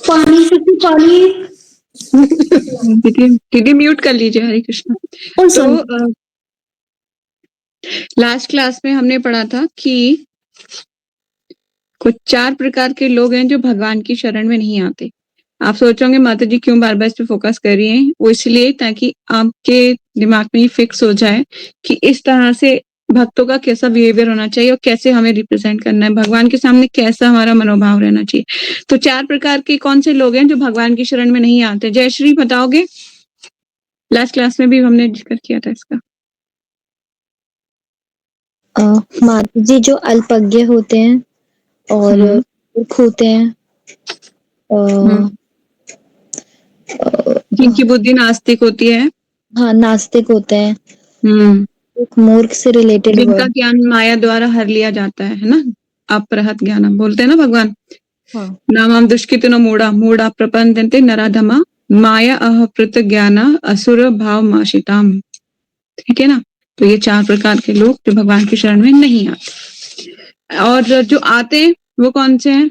पानी से पानी दीदी म्यूट कर लीजिए। हरे कृष्णा। तो लास्ट क्लास में हमने पढ़ा था कि कुछ 4 प्रकार के लोग हैं जो भगवान की शरण में नहीं आते। आप सोचोगे माता जी क्यों बार बार इस पे फोकस कर रही हैं? वो इसलिए ताकि आपके दिमाग में ये फिक्स हो जाए कि इस तरह से भक्तों का कैसा बिहेवियर होना चाहिए और कैसे हमें रिप्रेजेंट करना है, भगवान के सामने कैसा हमारा मनोभाव रहना चाहिए। तो 4 प्रकार के कौन से लोग हैं जो भगवान की शरण में नहीं आते? जयश्री बताओगे? लास्ट क्लास में भी हमने जिक्र किया था इसका। माता जी जो अल्पज्ञ होते हैं और मूर्ख होते हैं, जिनकी बुद्धि नास्तिक होती है। हाँ, नास्तिक होते हैं। मूर्ख से रिलेटेड जिनका ज्ञान माया द्वारा हर लिया जाता है ना? अपरहत ज्ञान बोलते हैं ना भगवान। हाँ। नामाम दुष्कृतिनो मूढ़ा मूढ़ा प्रपंचन्ते नराधमा माया अहपृत ज्ञान असुर भाव माशिताम। ठीक है ना? तो ये 4 प्रकार के लोग जो भगवान की शरण में नहीं आते। और जो आते हैं वो कौन से हैं?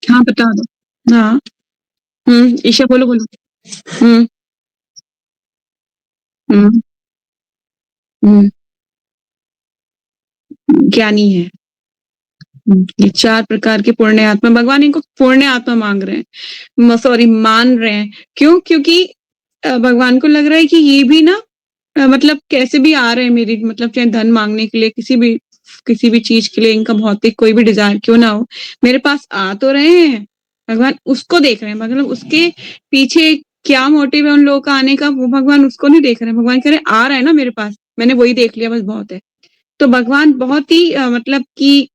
हाँ बता दो। हाँ ईशा बोलो बोलो। ज्ञानी है। ये 4 प्रकार के पुण्य आत्मा, भगवान इनको पुण्य आत्मा मांग रहे हैं, सॉरी मान रहे हैं। क्यों? क्योंकि भगवान को लग रहा है कि ये भी ना मतलब कैसे भी आ रहे हैं मेरी, मतलब चाहे धन मांगने के लिए, किसी भी चीज के लिए, इनका भौतिक कोई भी डिजायर क्यों ना हो, मेरे पास आ तो रहे हैं। भगवान उसको देख रहे हैं, मतलब उसके पीछे क्या मोटिव है उन लोगों का आने का, वो भगवान उसको नहीं देख रहे हैं। भगवान कह रहे हैं आ रहा है ना मेरे पास, मैंने वही देख लिया, बस बहुत है। तो भगवान बहुत ही मतलब कि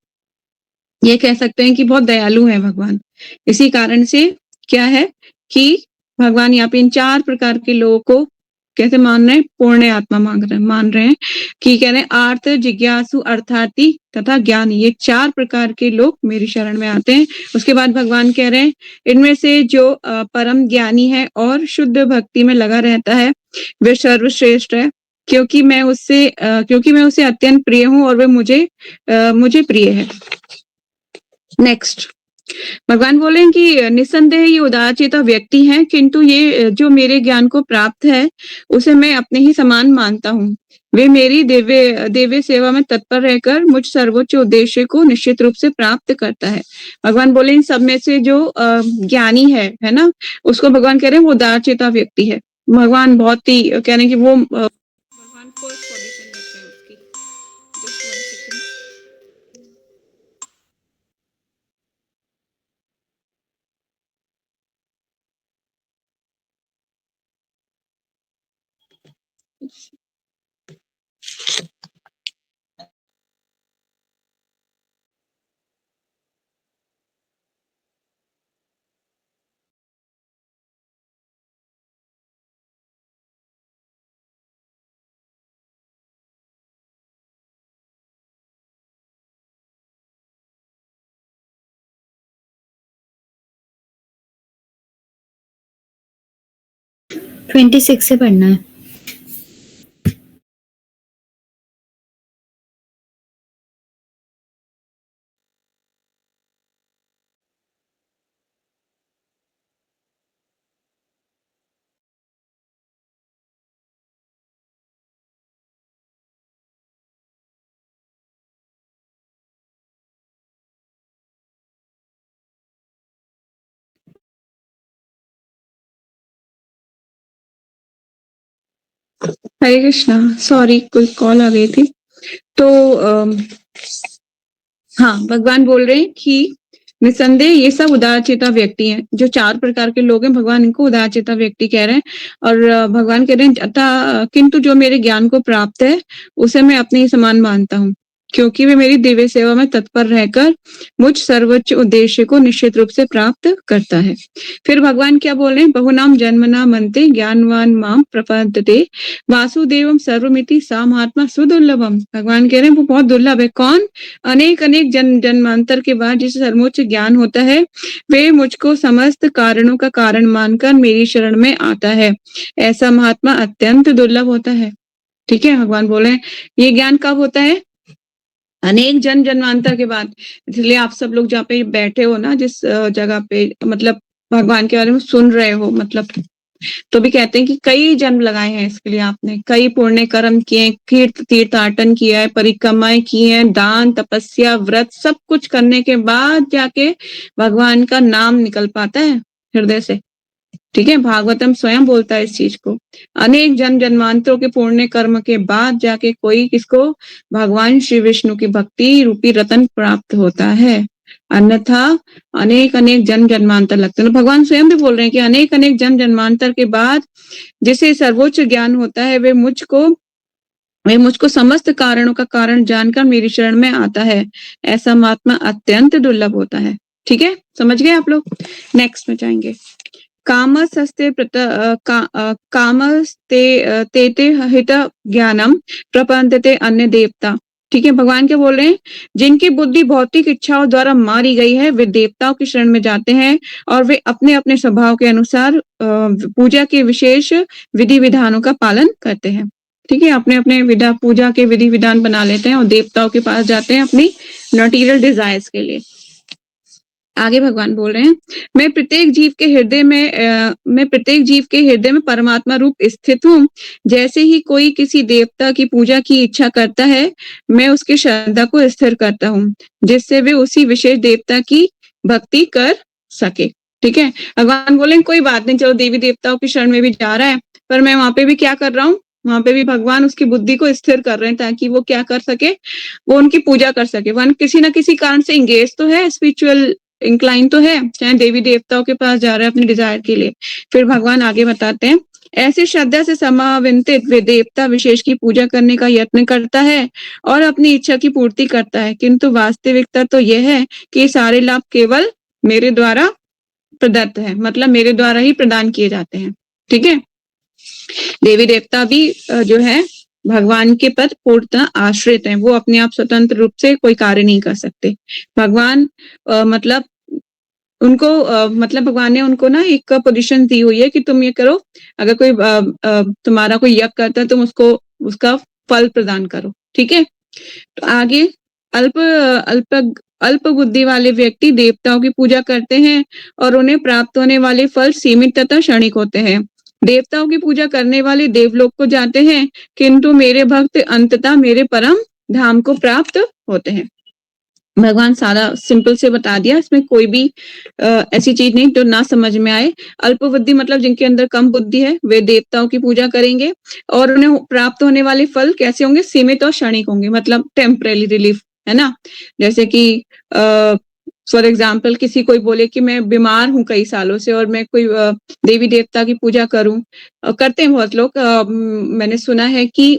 ये कह सकते हैं कि बहुत दयालु है भगवान। इसी कारण से क्या है कि भगवान यहाँ पे इन 4 प्रकार के लोगों को कैसे मान रहे हैं? पुण्य आत्मा मान रहे हैं कि कह रहे हैं आर्त, जिज्ञासु, अर्थार्थी तथा ज्ञानी, ये 4 प्रकार के लोग मेरी शरण में आते हैं। उसके बाद भगवान कह रहे हैं इनमें से जो परम ज्ञानी है और शुद्ध भक्ति में लगा रहता है वे सर्वश्रेष्ठ है, क्योंकि मैं उसे अत्यंत प्रिय हूँ और वे मुझे प्रिय है। नेक्स्ट भगवान बोले कि निस्संदेह ये उदारचेता व्यक्ति हैं, किंतु ये जो मेरे ज्ञान को प्राप्त है उसे मैं अपने ही समान मानता हूँ। वे मेरी दिव्य सेवा में तत्पर रहकर मुझ सर्वोच्च उद्देश्य को निश्चित रूप से प्राप्त करता है। भगवान बोले इन सब में से जो ज्ञानी है ना, उसको भगवान कह रहे हैं वो उदारचेता व्यक्ति है। भगवान बहुत ही कह रहे हैं कि वो भगवान फर्स्ट पोजीशन रखते हैं उसकी। Just 1 second. ट्वेंटी 26 से पढ़ना है। हरे कृष्णा, सॉरी कोई कॉल आ गई थी। तो हाँ भगवान बोल रहे हैं कि निसंदेह ये सब उदारचेता व्यक्ति हैं। जो 4 प्रकार के लोग हैं भगवान इनको उदारचेता व्यक्ति कह रहे हैं। और भगवान कह रहे हैं किंतु जो मेरे ज्ञान को प्राप्त है उसे मैं अपने ही समान मानता हूँ, क्योंकि वे मेरी दिव्य सेवा में तत्पर रहकर मुझ सर्वोच्च उद्देश्य को निश्चित रूप से प्राप्त करता है। फिर भगवान क्या बोल रहे हैं? बहुनाम जन्मना मनते ज्ञानवान माम प्रपद्यते वासुदेवम सर्वमिति सा महात्मा सुदुर्लभम। भगवान कह रहे हैं वो बहुत दुर्लभ है। कौन? अनेक जन्मांतर के बाद जिसे सर्वोच्च ज्ञान होता है वे मुझको समस्त कारणों का कारण मानकर मेरी शरण में आता है। ऐसा महात्मा अत्यंत दुर्लभ होता है। ठीक है, भगवान बोले ये ज्ञान कब होता है? अनेक जन्मांतर के बाद, इसलिए आप सब लोग जहाँ पे बैठे हो ना, जिस जगह पे मतलब भगवान के बारे में सुन रहे हो, मतलब तो भी कहते हैं कि कई जन्म लगाए हैं इसके लिए आपने, कई पुण्य कर्म किए, तीर्थाटन किया है, परिक्रमाएं की हैं, दान, तपस्या, व्रत, सब कुछ करने के बाद जाके भगवान का नाम निकल पाता है हृदय से। ठीक है, भागवतम स्वयं बोलता है इस चीज को। अनेक जन्मांतरों के पुण्य कर्म के बाद जाके कोई किसको, भगवान श्री विष्णु की भक्ति रूपी रतन प्राप्त होता है, अन्यथा अनेक अनेक जन्मांतर लगते हैं। भगवान स्वयं भी बोल रहे हैं कि अनेक अनेक जन्मांतर के बाद जिसे सर्वोच्च ज्ञान होता है, वे मुझको समस्त कारणों का कारण जानकर मेरी शरण में आता है। ऐसा महात्मा अत्यंत दुर्लभ होता है। ठीक है, समझ गए आप लोग? नेक्स्ट में जाएंगे। कामस्ते तेते हित ज्ञानम प्रपंचते अन्य देवता। ठीक है, भगवान क्या बोल रहे हैं? जिनकी बुद्धि भौतिक इच्छाओं द्वारा मारी गई है, वे देवताओं की शरण में जाते हैं और वे अपने अपने स्वभाव के अनुसार पूजा के विशेष विधि विधानों का पालन करते हैं। ठीक है, अपने अपने पूजा के विधि विधान बना लेते हैं और देवताओं के पास जाते हैं अपनी मटेरियल डिजायर्स के लिए। आगे भगवान बोल रहे हैं, मैं प्रत्येक जीव के हृदय में परमात्मा रूप स्थित हूँ। जैसे ही कोई किसी देवता की पूजा की इच्छा करता है, मैं उसकी श्रद्धा को स्थिर करता हूँ, जिससे वे उसी विशेष देवता की भक्ति कर सके। ठीक है, भगवान बोले कोई बात नहीं, चलो देवी देवताओं की शरण में भी जा रहा है, पर मैं वहां पे भी क्या कर रहा हूँ, वहां पे भी भगवान उसकी बुद्धि को स्थिर कर रहे हैं ताकि वो क्या कर सके, वो उनकी पूजा कर सके। वन किसी ना किसी कारण से इंगेज तो है, स्पिरिचुअल इंक्लाइन तो है, चाहे देवी देवताओं के पास जा रहा है अपने डिजायर के लिए। फिर भगवान आगे बताते हैं, ऐसी श्रद्धा से समाविंतित वे देवता विशेष की पूजा करने का यत्न करता है और अपनी इच्छा की पूर्ति करता है, किंतु वास्तविकता तो यह है कि सारे लाभ केवल मेरे द्वारा प्रदत्त है, मतलब मेरे द्वारा ही प्रदान किए जाते हैं। ठीक है, देवी देवता भी जो है भगवान के पर पूर्णतः आश्रित हैं, वो अपने आप स्वतंत्र रूप से कोई कार्य नहीं कर सकते। भगवान मतलब उनको मतलब भगवान ने उनको ना एक पोजीशन दी हुई है कि तुम ये करो, अगर कोई तुम्हारा कोई यज्ञ करता है, तुम उसको उसका फल प्रदान करो। ठीक है, तो आगे अल्प अल्प अल्प बुद्धि वाले व्यक्ति देवताओं की पूजा करते हैं और उन्हें प्राप्त होने वाले फल सीमित तथा क्षणिक होते हैं। देवताओं की पूजा करने वाले देवलोक को जाते हैं, किंतु मेरे भक्त अंततः मेरे परम धाम को प्राप्त होते हैं। भगवान सारा सिंपल से बता दिया, इसमें कोई भी ऐसी चीज नहीं जो ना समझ में आए। अल्प बुद्धि मतलब जिनके अंदर कम बुद्धि है, वे देवताओं की पूजा करेंगे और उन्हें प्राप्त होने वाले फल कैसे होंगे, सीमित और क्षणिक होंगे, मतलब टेम्परेरी रिलीफ, है ना। जैसे कि फॉर एग्जाम्पल किसी कोई बोले कि मैं बीमार हूँ कई सालों से और मैं कोई देवी देवता की पूजा करूं, करते हैं बहुत लोग। मैंने सुना है कि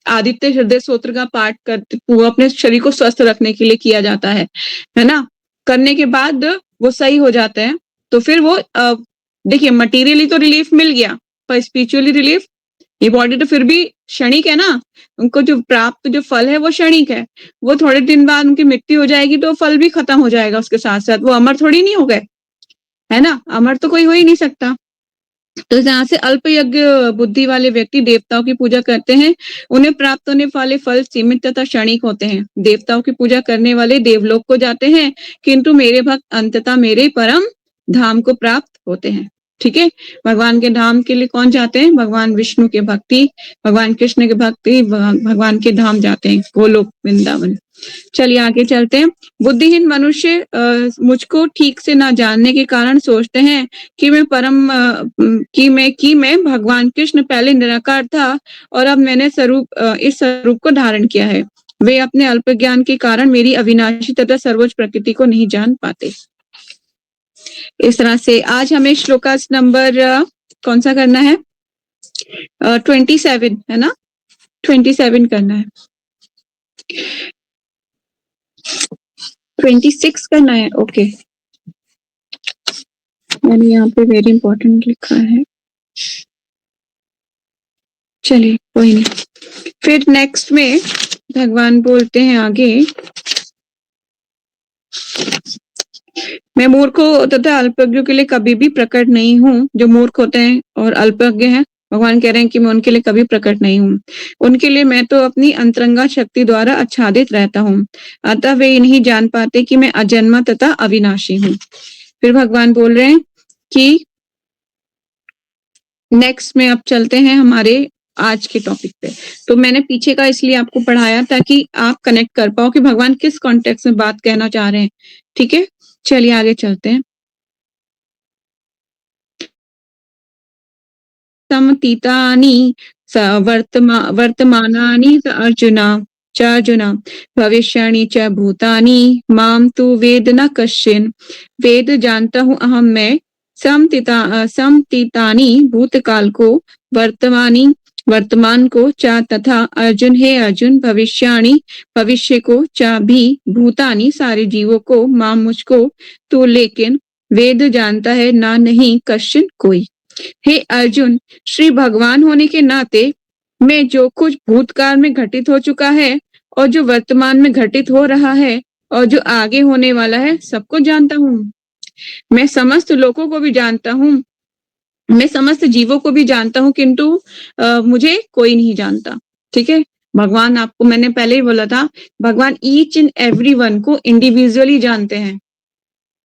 आदित्य हृदय स्तोत्र का पाठ करते वो अपने शरीर को स्वस्थ रखने के लिए किया जाता है ना। करने के बाद वो सही हो जाता है, तो फिर वो देखिए मटेरियली तो रिलीफ मिल गया, पर स्पिरिचुअली रिलीफ, ये बॉडी तो फिर भी क्षणिक है ना, उनको जो प्राप्त जो फल है वो क्षणिक है। वो थोड़े दिन बाद उनकी मृत्यु हो जाएगी तो फल भी खत्म हो जाएगा उसके साथ साथ, वो अमर थोड़ी नहीं हो गए, है ना, अमर तो कोई हो ही नहीं सकता। तो जहाँ से अल्प यज्ञ बुद्धि वाले व्यक्ति देवताओं की पूजा करते हैं, उन्हें प्राप्त होने वाले फल सीमित तथा क्षणिक होते हैं। देवताओं की पूजा करने वाले देवलोक को जाते हैं, किंतु मेरे भक्त अंततः मेरे परम धाम को प्राप्त होते हैं। ठीक है, भगवान के धाम के लिए कौन जाते हैं, भगवान विष्णु के भक्ति, भगवान कृष्ण के भक्ति, भगवान के धाम जाते हैं, गोलोक वृंदावन। चलिए आगे चलते हैं। बुद्धिहीन मनुष्य मुझको ठीक से ना जानने के कारण सोचते हैं कि मैं भगवान कृष्ण पहले निराकार था और अब मैंने इस स्वरूप को धारण किया है। वे अपने अल्प ज्ञान के कारण मेरी अविनाशी तथा सर्वोच्च प्रकृति को नहीं जान पाते। इस तरह से आज हमें श्लोकास नंबर कौन सा करना है, 27 है ना, 27 करना है, 26 करना है। ओके, मैंने यहाँ पे वेरी इंपॉर्टेंट लिखा है, चलिए कोई नहीं। फिर नेक्स्ट में भगवान बोलते हैं आगे, मैं मूर्खों तथा अल्पज्ञों के लिए कभी भी प्रकट नहीं हूँ। जो मूर्ख होते हैं और अल्पज्ञ हैं भगवान कह रहे हैं कि मैं उनके लिए कभी प्रकट नहीं हूँ। उनके लिए मैं तो अपनी अंतरंगा शक्ति द्वारा आच्छादित रहता हूँ। अतः वे ये नहीं जान पाते कि मैं अजन्मा तथा अविनाशी हूँ। फिर भगवान बोल रहे हैं कि नेक्स्ट में अब चलते हैं हमारे आज के टॉपिक पे। तो मैंने पीछे का इसलिए आपको पढ़ाया ताकि आप कनेक्ट कर पाओ कि भगवान किस कॉन्टेक्स्ट में बात कहना चाह रहे हैं। ठीक है, चलिए आगे चलते हैं। समतीतानि वर्तमानानि च अर्जुन भविष्याणि च भूतानि माम तु वेद न कश्चिन। वेद जानता हूँ अहम मैं, समतीतानि भूतकाल को, वर्तमान को च तथा अर्जुन हे अर्जुन भविष्याणि भविष्य को च भी भूतानि सारे जीवों को, माम मुझको, तो लेकिन वेद जानता है ना नहीं कश्चिन कोई। हे अर्जुन, श्री भगवान होने के नाते मैं जो कुछ भूतकाल में घटित हो चुका है और जो वर्तमान में घटित हो रहा है और जो आगे होने वाला है सबको जानता हूँ। मैं समस्त लोगों को भी जानता हूँ, मैं समस्त जीवों को भी जानता हूँ, किंतु मुझे कोई नहीं जानता। ठीक है, भगवान, आपको मैंने पहले ही बोला था, भगवान ईच एंड एवरी वन को इंडिविजुअली जानते हैं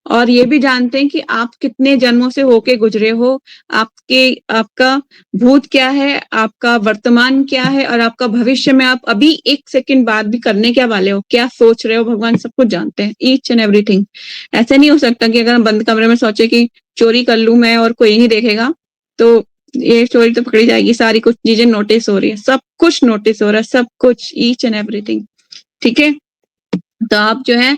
और ये भी जानते हैं कि आप कितने जन्मों से होके गुजरे हो, आपका भूत क्या है, आपका वर्तमान क्या है और आपका भविष्य में आप अभी एक सेकंड बाद भी करने क्या वाले हो, क्या सोच रहे हो, भगवान सब कुछ जानते हैं, ईच एंड एवरीथिंग। ऐसा नहीं हो सकता कि अगर हम बंद कमरे में सोचे कि चोरी कर लूं मैं और कोई नहीं देखेगा, तो ये चोरी तो पकड़ी जाएगी। सारी कुछ चीजें नोटिस हो रही है, सब कुछ नोटिस हो रहा है, सब कुछ, ईच एंड एवरीथिंग। ठीक है, तो आप जो है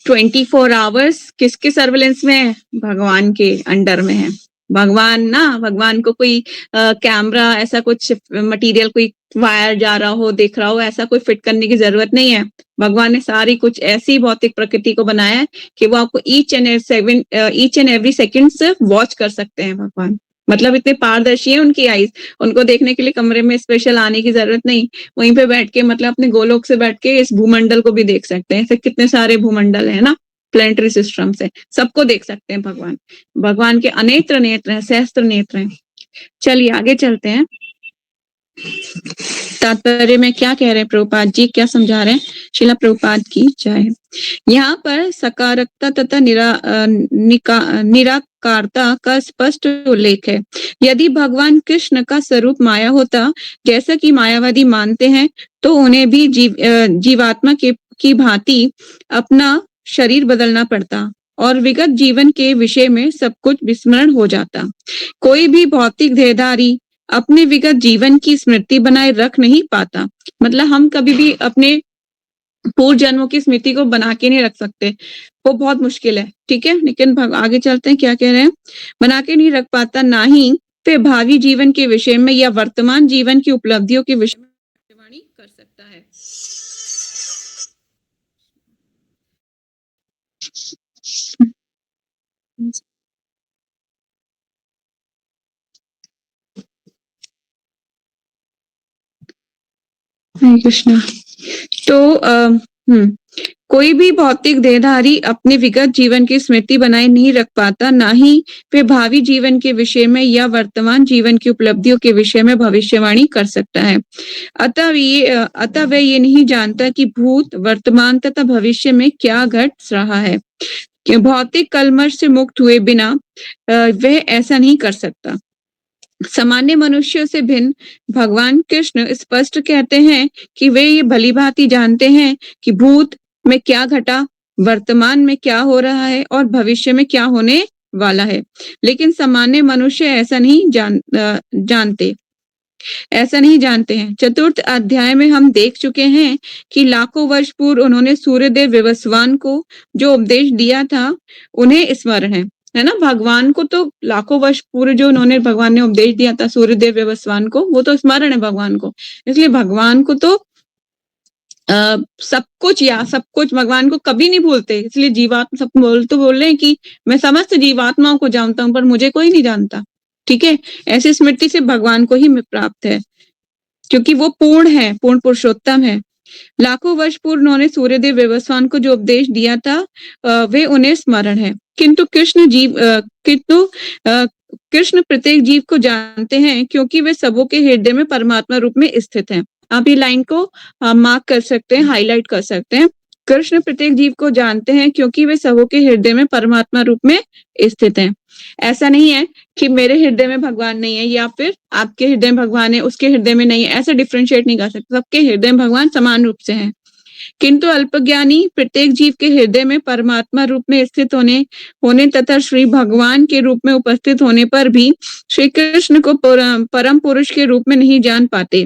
24 आवर्स किसके सर्विलेंस में है? भगवान के अंडर में है। भगवान को कोई कैमरा, ऐसा कुछ मटेरियल, कोई वायर जा रहा हो, देख रहा हो, ऐसा कोई फिट करने की जरूरत नहीं है। भगवान ने सारी कुछ ऐसी भौतिक प्रकृति को बनाया है कि वो आपको ईच एंड एवरी सेकंड से वॉच कर सकते हैं। भगवान मतलब इतने पारदर्शी है उनकी आईज, उनको देखने के लिए कमरे में स्पेशल आने की जरूरत नहीं, वहीं पे बैठ के, मतलब अपने गोलोक से बैठ के इस भूमंडल को भी देख सकते हैं। ऐसे कितने सारे भूमंडल है ना, प्लेनेटरी सिस्टम से, सबको देख सकते हैं। भगवान के अनेत्र नेत्र हैं, सहस्त्र नेत्र हैं। चलिए आगे चलते हैं। तात्पर्य में क्या कह रहे हैं प्रभुपाद जी, क्या समझा रहे हैं? शिला प्रभुपाद की जय। यहाँ पर सकारकता तथा निराकारता का स्पष्ट उल्लेख है। यदि भगवान कृष्ण का स्वरूप माया होता, जैसा कि मायावादी मानते हैं, तो उन्हें भी जीवात्मा की भांति अपना शरीर बदलना पड़ता और विगत जीवन के विषय में सब कुछ विस्मरण हो जाता। कोई भी भौतिक देहधारी अपने विगत जीवन की स्मृति बनाए रख नहीं पाता। मतलब हम कभी भी अपने पूर्व जन्मों की स्मृति को बना के नहीं रख सकते, वो बहुत मुश्किल है। ठीक है, लेकिन आगे चलते हैं, क्या कह रहे हैं? बना के नहीं रख पाता, ना ही फिर भावी जीवन के विषय में या वर्तमान जीवन की उपलब्धियों के विषय में भविष्यवाणी कर सकता है। हरे कृष्णा। तो कोई भी भौतिक देहधारी अपने विगत जीवन की स्मृति बनाए नहीं रख पाता, ना ही वे भावी जीवन के विषय में या वर्तमान जीवन की उपलब्धियों के विषय में भविष्यवाणी कर सकता है। अतः वह ये नहीं जानता कि भूत, वर्तमान तथा भविष्य में क्या घट रहा है। कि भौतिक कलमश से मुक्त हुए बिना वह ऐसा नहीं कर सकता। सामान्य मनुष्यों से भिन्न भगवान कृष्ण स्पष्ट कहते हैं कि वे ये भलीभांति जानते हैं कि भूत में क्या घटा, वर्तमान में क्या हो रहा है और भविष्य में क्या होने वाला है। लेकिन सामान्य मनुष्य ऐसा नहीं जानते हैं। चतुर्थ अध्याय में हम देख चुके हैं कि लाखों वर्ष पूर्व उन्होंने सूर्यदेव विवस्वान को जो उपदेश दिया था, उन्हें स्मरण है ना। भगवान को तो लाखों वर्ष पूर्व जो भगवान ने उपदेश दिया था सूर्यदेव विवस्वान को, वो तो स्मरण है भगवान को। इसलिए भगवान को तो सब कुछ भगवान को कभी नहीं भूलते। इसलिए जीवात्मा सब बोल रहे हैं कि मैं समस्त जीवात्माओं को जानता हूं, पर मुझे कोई नहीं जानता। ठीक है, ऐसी स्मृति से भगवान को ही प्राप्त है, क्योंकि वो पूर्ण है, पूर्ण पुरुषोत्तम है। लाखों वर्ष पूर्व उन्होंने सूर्यदेव विवस्वान को जो उपदेश दिया था, वे उन्हें स्मरण है। किंतु कृष्ण प्रत्येक जीव को जानते हैं क्योंकि वे सबों के हृदय में परमात्मा रूप में स्थित हैं। आप ये लाइन को मार्क कर सकते हैं, हाईलाइट कर सकते हैं। कृष्ण प्रत्येक जीव को जानते हैं क्योंकि वे सबों के हृदय में परमात्मा रूप में स्थित हैं। ऐसा नहीं है कि मेरे हृदय में भगवान नहीं है या फिर आपके हृदय में भगवान है, उसके हृदय में नहीं है, ऐसे डिफरेंशिएट नहीं कर सकते। सबके हृदय में भगवान समान रूप से हैं। किंतु अल्पज्ञानी प्रत्येक जीव के हृदय में परमात्मा रूप में स्थित होने तथा श्री भगवान के रूप में उपस्थित होने पर भी श्री कृष्ण को परम पुरुष के रूप में नहीं जान पाते।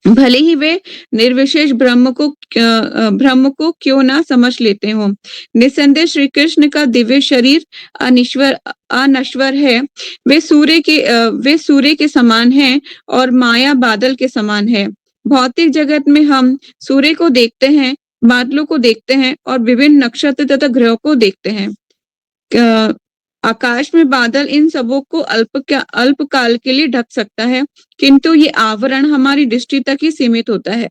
भले ही वे निर्विशेष ब्रह्म को क्यों ना समझ लेते हों। निसंदेह श्री कृष्ण का दिव्य शरीर अनश्वर है। वे सूर्य के समान हैं और माया बादल के समान है। भौतिक जगत में हम सूर्य को देखते हैं, बादलों को देखते हैं और विभिन्न नक्षत्र तथा ग्रहों को देखते हैं। आकाश में बादल इन सबों को अल्प काल के लिए ढक सकता है, किंतु ये आवरण हमारी दृष्टि तक ही सीमित होता है।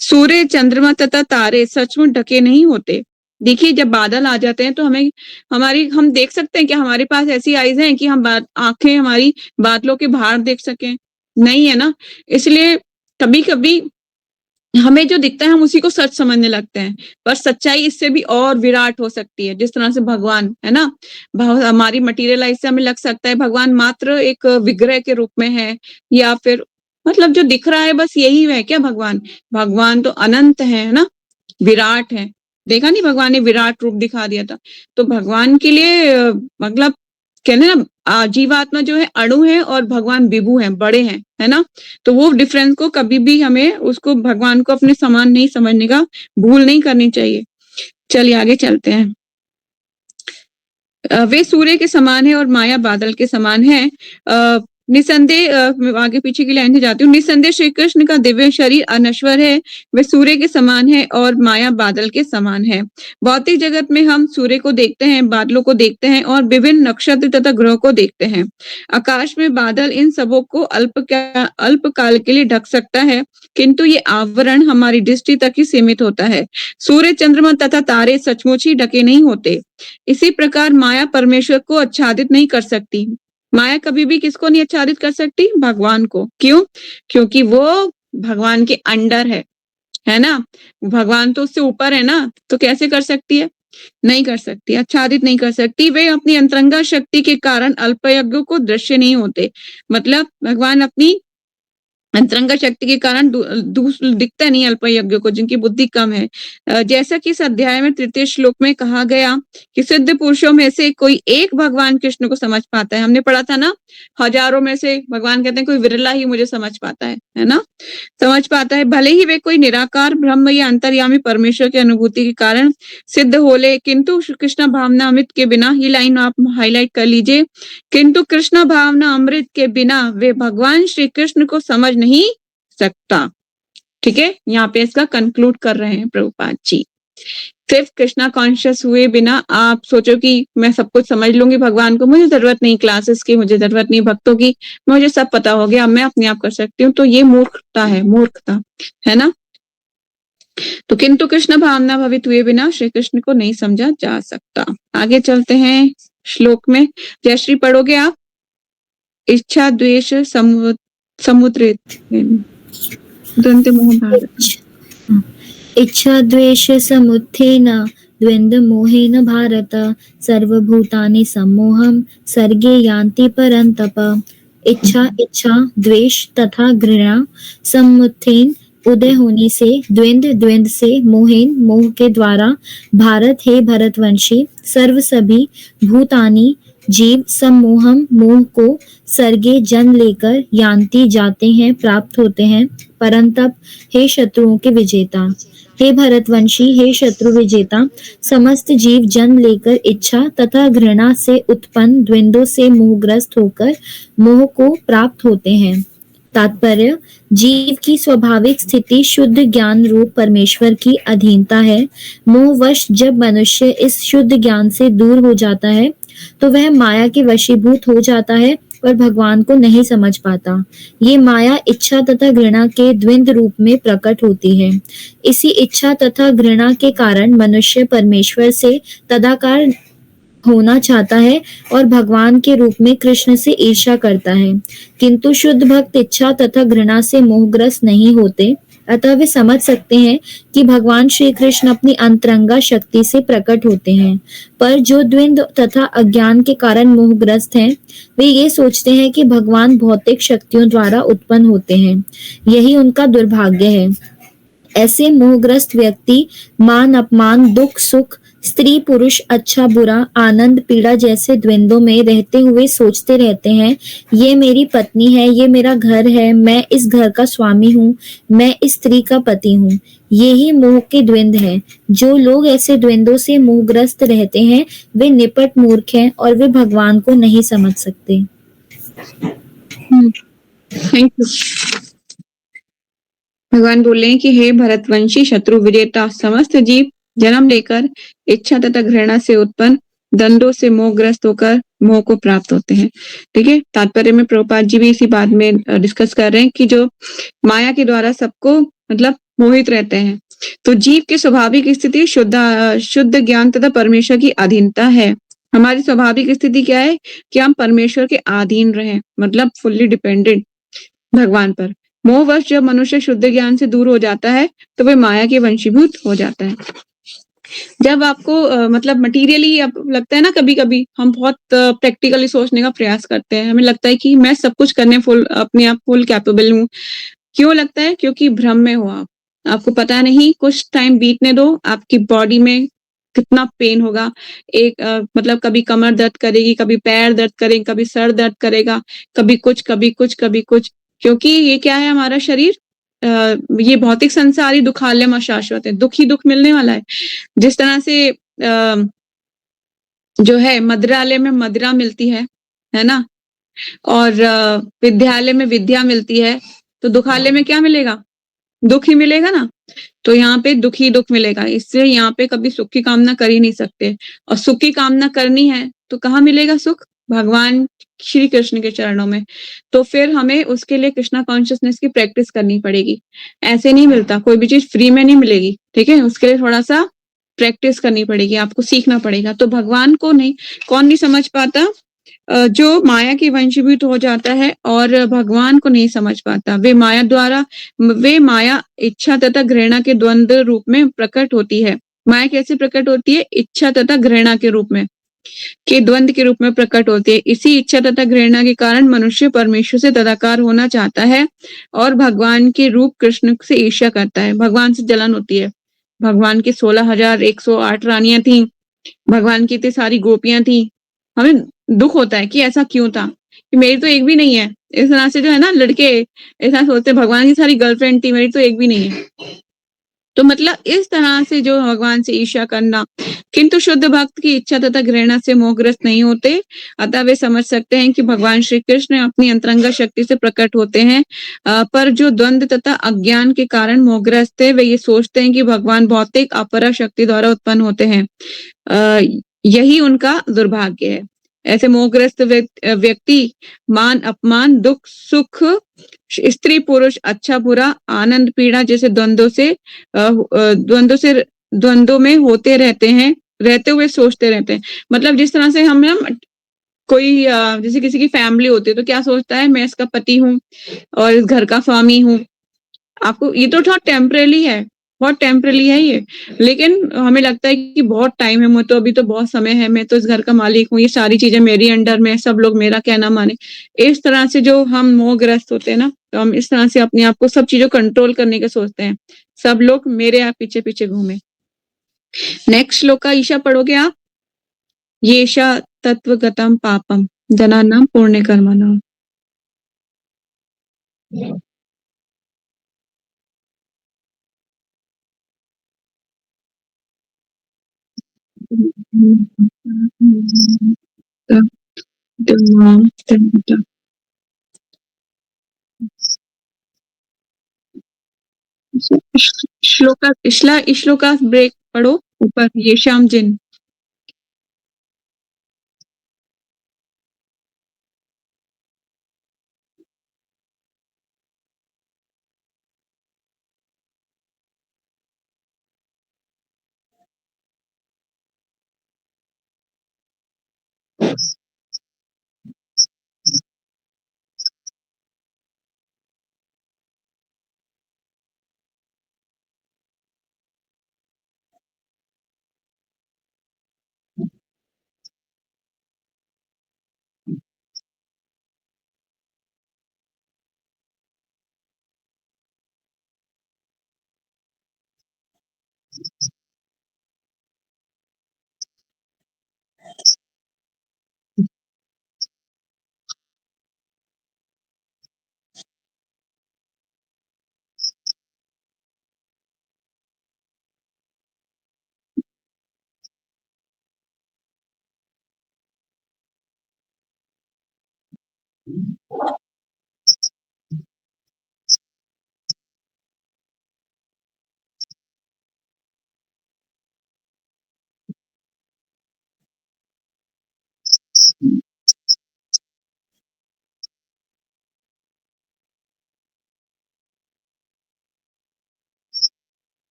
सूर्य, चंद्रमा तथा तारे सचमुच ढके नहीं होते। देखिए, जब बादल आ जाते हैं तो हम देख सकते हैं कि हमारे पास ऐसी आईज हैं कि हम आंखें हमारी बादलों के बाहर देख सकें, नहीं है ना। इसलिए कभी कभी हमें जो दिखता है हम उसी को सच समझने लगते हैं, पर सच्चाई इससे भी और विराट हो सकती है। जिस तरह से भगवान है ना, हमारी मटीरियलाइज से हमें लग सकता है भगवान मात्र एक विग्रह के रूप में है, या फिर मतलब जो दिख रहा है बस यही है क्या भगवान। भगवान तो अनंत है ना, विराट है। देखा नहीं, भगवान ने विराट रूप दिखा दिया था। तो भगवान के लिए मतलब कहते हैं ना, जीवात्मा जो है अणु है और भगवान विभु है, बड़े हैं, है ना। तो वो डिफरेंस को कभी भी हमें उसको भगवान को अपने समान नहीं समझने का भूल नहीं करनी चाहिए। चलिए आगे चलते हैं। वे सूर्य के समान है और माया बादल के समान है। निसंदेह आगे पीछे की लाइन से जाती हूँ। निसंदेह श्री कृष्ण का दिव्य शरीर अनश्वर है। वे सूर्य के समान है और माया बादल के समान है। भौतिक जगत में हम सूर्य को देखते हैं, बादलों को देखते हैं और विभिन्न नक्षत्र तथा ग्रहों को देखते हैं। आकाश में बादल इन सबों को अल्प काल के लिए ढक सकता है, किंतु ये आवरण हमारी दृष्टि तक ही सीमित होता है। सूर्य, चंद्रमा तथा तारे सचमुच ही ढके नहीं होते। इसी प्रकार माया परमेश्वर को आच्छादित नहीं कर सकती। माया कभी भी किसको नहीं आच्छादित कर सकती? भगवान को। क्यों? क्योंकि वो भगवान के अंडर है ना। भगवान तो उससे ऊपर है ना, तो कैसे कर सकती है? नहीं कर सकती, आच्छादित नहीं कर सकती। वे अपनी अंतरंगा शक्ति के कारण अल्पज्ञों को दृश्य नहीं होते। मतलब भगवान अपनी अंतरंगा शक्ति के कारण दिखता नहीं अल्पज्ञों को, जिनकी बुद्धि कम है। जैसा कि इस अध्याय में तृतीय श्लोक में कहा गया कि सिद्ध पुरुषों में से कोई एक भगवान कृष्ण को समझ पाता है। हमने पढ़ा था ना, हजारों में से भगवान कहते हैं कोई विरला ही मुझे समझ पाता है ना, समझ पाता है। भले ही वे कोई निराकार ब्रह्म या अंतर्यामी परमेश्वर की अनुभूति के कारण सिद्ध हो ले, किंतु कृष्ण भावना अमृत के बिना, ये लाइन आप हाईलाइट कर लीजिए, किंतु कृष्ण भावना अमृत के बिना वे भगवान श्री कृष्ण को समझ नहीं सकता। ठीक है, यहाँ पे इसका कंक्लूड कर रहे हैं प्रभुपाद जी। सिर्फ कृष्णा कॉन्शियस हुए बिना आप सोचो कि मैं सब कुछ समझ लूंगी भगवान को, मुझे जरूरत नहीं क्लासेस की, मुझे जरूरत नहीं भक्तों की, मुझे सब पता हो गया, मैं अपने आप कर सकती हूँ, तो ये मूर्खता है ना। तो किंतु कृष्ण भावना भवित हुए बिना श्री कृष्ण को नहीं समझा जा सकता। आगे चलते हैं श्लोक में। जयश्री पढ़ोगे आप? इच्छा द्वेष समुद्रित द्वंद्व मोह भारत। इच्छा द्वेष समुत्थेन द्वंद्व मोहेन भारत सर्वभूतानि सम्मोहं सर्गे यान्ति परन्तप। इच्छा द्वेष तथा घृणा समुत्थेन उदय होने से द्वंद्व से मोह के द्वारा भारत हे भरतवंशी सभी भूतानी जीव सम्मोहम मोह को सर्गे जन्म लेकर यान्ति जाते हैं, प्राप्त होते हैं। परंतप हे शत्रुओं के विजेता, हे भरतवंशी, हे शत्रु विजेता, समस्त जीव जन्म लेकर इच्छा तथा घृणा से उत्पन्न द्वंद्वों से मोहग्रस्त होकर मोह को प्राप्त होते हैं। तात्पर्य, जीव की स्वाभाविक स्थिति शुद्ध ज्ञान रूप परमेश्वर की अधीनता है। मोहवश जब मनुष्य इस शुद्ध ज्ञान से दूर हो जाता है तो वह माया के वशीभूत हो जाता है और भगवान को नहीं समझ पाता। ये माया इच्छा तथा घृणा के द्वंद्व रूप में प्रकट होती है। इसी इच्छा तथा घृणा के कारण मनुष्य परमेश्वर से तदाकार होना चाहता है और भगवान के रूप में कृष्ण से ईर्ष्या करता है, किंतु शुद्ध भक्त इच्छा तथा घृणा से मोहग्रस्त नहीं होते, अतः वे समझ सकते हैं कि भगवान श्री कृष्ण अपनी अंतरंगा शक्ति से प्रकट होते हैं। पर जो द्वंद्व तथा अज्ञान के कारण मोहग्रस्त हैं, वे ये सोचते हैं कि भगवान भौतिक शक्तियों द्वारा उत्पन्न होते हैं। यही उनका दुर्भाग्य है। ऐसे मोहग्रस्त व्यक्ति मान अपमान, दुख सुख, स्त्री पुरुष, अच्छा बुरा, आनंद पीड़ा जैसे द्वंद्वों में रहते हुए सोचते रहते हैं, ये मेरी पत्नी है, ये मेरा घर है, मैं इस घर का स्वामी हूँ, मैं इस स्त्री का पति हूँ। ये ही मोह के द्वंद्व है। जो लोग ऐसे द्वंद्वों से मोहग्रस्त रहते हैं, वे निपट मूर्ख हैं और वे भगवान को नहीं समझ सकते। Thank you. भगवान बोले कि हे भरतवंशी शत्रु विजेता, समस्त जीव जन्म लेकर इच्छा तथा घृणा से उत्पन्न द्वंद्वों से मोहग्रस्त होकर मोह को प्राप्त होते हैं। ठीक है, तात्पर्य में प्रभुपाद जी भी इसी बात में डिस्कस कर रहे हैं कि जो माया के द्वारा सबको मतलब मोहित रहते हैं। तो जीव की स्वाभाविक स्थिति शुद्ध ज्ञान तथा परमेश्वर की अधीनता है। हमारी स्वाभाविक स्थिति क्या है कि हम परमेश्वर के अधीन रहें, मतलब फुल्ली डिपेंडेंट भगवान पर। मोहवश जब मनुष्य शुद्ध ज्ञान से दूर हो जाता है तो वह माया के वंशीभूत हो जाता है। जब आपको मतलब मटेरियली अब लगता है ना, कभी कभी हम बहुत प्रैक्टिकली सोचने का प्रयास करते हैं, हमें लगता है कि मैं सब कुछ करने अपने आप फुल कैपेबल हूँ। क्यों लगता है? क्योंकि भ्रम में हो आप। आपको पता नहीं, कुछ टाइम बीतने दो, आपकी बॉडी में कितना पेन होगा। एक मतलब कभी कमर दर्द करेगी, कभी पैर दर्द करेगी, कभी सर दर्द करेगा, कभी कुछ कभी कुछ कभी कुछ। क्योंकि ये क्या है, हमारा शरीर ये भौतिक संसार ही दुखालयम अशाश्वत है, दुख ही दुख मिलने वाला है। जिस तरह से जो है मदिरालय में मदिरा मिलती है ना, और विद्यालय में विद्या मिलती है, तो दुखालय में क्या मिलेगा? दुख ही मिलेगा ना। तो यहाँ पे दुख ही दुख मिलेगा, इसलिए यहाँ पे कभी सुख की कामना कर ही नहीं सकते। और सुख की कामना करनी है तो कहाँ मिलेगा सुख? भगवान श्री कृष्ण के चरणों में। तो फिर हमें उसके लिए कृष्णा कॉन्शियसनेस की प्रैक्टिस करनी पड़ेगी। ऐसे नहीं मिलता, कोई भी चीज फ्री में नहीं मिलेगी। ठीक है, उसके लिए थोड़ा सा प्रैक्टिस करनी पड़ेगी, आपको सीखना पड़ेगा। तो भगवान को नहीं, कौन नहीं समझ पाता? जो माया की वंशीभूत हो जाता है और भगवान को नहीं समझ पाता। वे माया इच्छा तथा घृणा के द्वंद्व रूप में प्रकट होती है। माया कैसे प्रकट होती है? इच्छा तथा घृणा के रूप में, के द्वंद्व के रूप में प्रकट होती है। इसी इच्छा तथा घृणा के कारण मनुष्य परमेश्वर से तदाकार होना चाहता है और भगवान के रूप कृष्ण से ईर्ष्या करता है। भगवान से जलन होती है। भगवान की 16,108 रानियां थी, भगवान की इतनी सारी गोपियां थी, हमें दुख होता है कि ऐसा क्यों था, कि मेरी तो एक भी नहीं है। इस तरह से जो है ना, लड़के ऐसा सोचते भगवान की सारी गर्लफ्रेंड थी, मेरी तो एक भी नहीं है। तो मतलब इस तरह से जो भगवान से ईर्ष्या करना, किंतु शुद्ध भक्त की इच्छा तथा घृणा से मोहग्रस्त नहीं होते, अतः वे समझ सकते हैं कि भगवान श्री कृष्ण अपनी अंतरंगा शक्ति से प्रकट होते हैं। पर जो द्वंद्व तथा अज्ञान के कारण मोहग्रस्त है, वे ये सोचते हैं कि भगवान भौतिक अपरा शक्ति द्वारा उत्पन्न होते हैं। यही उनका दुर्भाग्य है। ऐसे मोहग्रस्त व्यक्ति मान अपमान, दुख सुख, स्त्री पुरुष, अच्छा बुरा, आनंद पीड़ा जैसे द्वंद्वों में होते रहते हैं, रहते हुए सोचते रहते हैं। मतलब जिस तरह से हम कोई जैसे किसी की फैमिली होती है तो क्या सोचता है, मैं इसका पति हूँ और इस घर का स्वामी हूँ। आपको ये तो थोड़ा टेम्परेरी है, बहुत टेम्परेरी है ये। लेकिन हमें लगता है कि बहुत टाइम है, मैं तो अभी तो बहुत समय है, मैं तो इस घर का मालिक हूँ, ये सारी चीजें मेरी अंडर में, सब लोग मेरा कहना माने। इस तरह से जो हम मोहग्रस्त होते हैं ना, तो हम इस तरह से अपने आप को सब चीजों कंट्रोल करने के सोचते हैं, सब लोग मेरे आप पीछे पीछे घूमे। नेक्स्ट श्लोक का ईशा पढ़ोगे आप? येषा तत्वगतम पापम जनानां पुण्य कर्मणाम्। श्लोका ब्रेक पढ़ो ऊपर, ये श्याम जिन।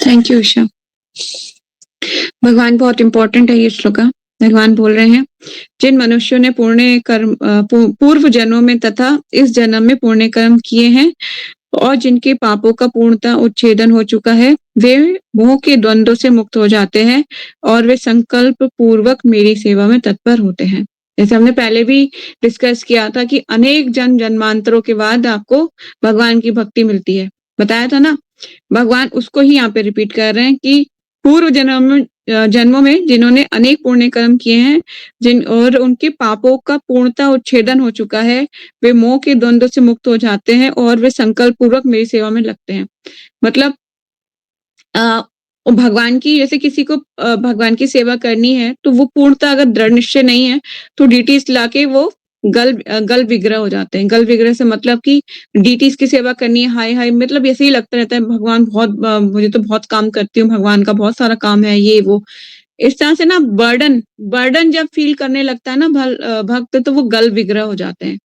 Thank you Usha. भगवान बहुत इम्पोर्टेंट है ये श्लोका। भगवान बोल रहे हैं, जिन मनुष्यों ने पुण्य कर्म पूर्व जन्मों में तथा इस जन्म में पुण्य कर्म किए हैं और जिनके पापों का पूर्णतः उच्छेदन हो चुका है, वे मोह के द्वंद्व से मुक्त हो जाते हैं और वे संकल्प पूर्वक मेरी सेवा में तत्पर होते हैं। जैसे हमने पहले भी डिस्कस किया था कि अनेक जन्मांतरों के बाद आपको भगवान की भक्ति मिलती है। बताया था ना? भगवान उसको ही यहाँ पे रिपीट कर रहे हैं कि पूर्व जन्मों में जिन्होंने अनेक पुण्य कर्म किए हैं, जिन और उनके पापों का पूर्णतः उच्छेदन हो चुका है, वे मोह के द्वंद्व से मुक्त हो जाते हैं और वे संकल्प पूर्वक मेरी सेवा में लगते हैं। मतलब भगवान की जैसे किसी को भगवान की सेवा करनी है, तो वो पूर्णतः अगर दृढ़ निश्चय नहीं है, तो डीटीज लाके वो गल विग्रह हो जाते हैं। गल विग्रह से मतलब कि डीटीज की सेवा करनी है, हाय-हाय मतलब ऐसे ही लगता रहता है भगवान बहुत मुझे तो बहुत काम करती हूँ, भगवान का बहुत सारा काम है, ये वो। इस तरह से ना बर्डन जब फील करने लगता है ना भक्त, तो वो गल विग्रह हो जाते हैं।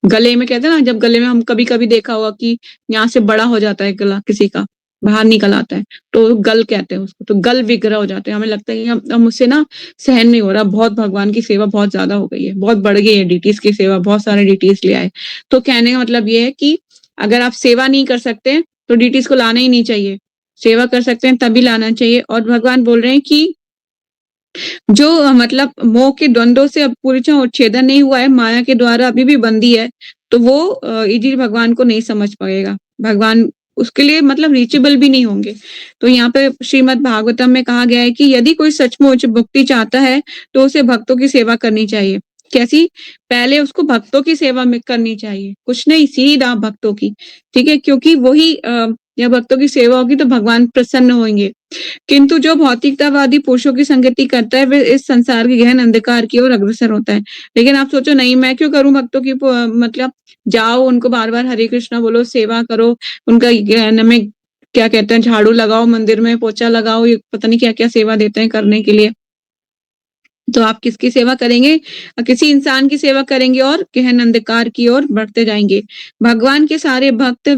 गले में कहते हैं ना, जब गले में हम कभी-कभी देखा होगा कि यहाँ से बड़ा हो जाता है गला किसी का, बाहर निकल आता है, तो गल कहते हैं उसको, तो गल विग्रह हो जाते हैं। हमें लगता है कि अब मुझसे ना सहन नहीं हो रहा, बहुत भगवान की सेवा बहुत ज़्यादा हो गई है, बहुत बढ़ गई है डीटीज़ की सेवा, बहुत सारे डीटीज़ ले आए। तो कहने का मतलब ये है कि अगर आप सेवा नहीं कर सकते, तो डीटीज़ को लाना ही नहीं चाहिए। सेवा कर सकते हैं तभी लाना चाहिए और भगवान बोल रहे हैं कि जो मतलब मोह के द्वंद्वों से अब पूरी तरह उच्छेदन नहीं हुआ है, माया के द्वारा अभी भी बंदी है, तो वो इजीली भगवान को नहीं समझ पाएगा। भगवान उसके लिए मतलब रीचेबल भी नहीं होंगे। तो यहाँ पे श्रीमद् भागवतम में कहा गया है कि यदि कोई सचमुच मुक्ति चाहता है, तो उसे भक्तों की सेवा करनी चाहिए। कैसी? पहले उसको भक्तों की सेवा में करनी चाहिए, कुछ नहीं सीधा भक्तों की, ठीक है? क्योंकि वही जब भक्तों की सेवा होगी तो भगवान प्रसन्न होंगे। किंतु जो भौतिकतावादी पुरुषों की संगति करता है, वह इस संसार के गहन अंधकार की ओर अग्रसर होता है। लेकिन आप सोचो नहीं मैं क्यों करूँ भक्तों की मतलब जाओ उनको बार-बार हरे कृष्णा बोलो, सेवा करो, उनका गहन में क्या कहते हैं झाड़ू लगाओ मंदिर में, पोछा लगाओ, ये पता नहीं क्या-क्या सेवा देते हैं करने के लिए। तो आप किसकी सेवा करेंगे? किसी इंसान की सेवा करेंगे और गहन अंधकार की ओर बढ़ते जाएँगे। भगवान के सारे भक्त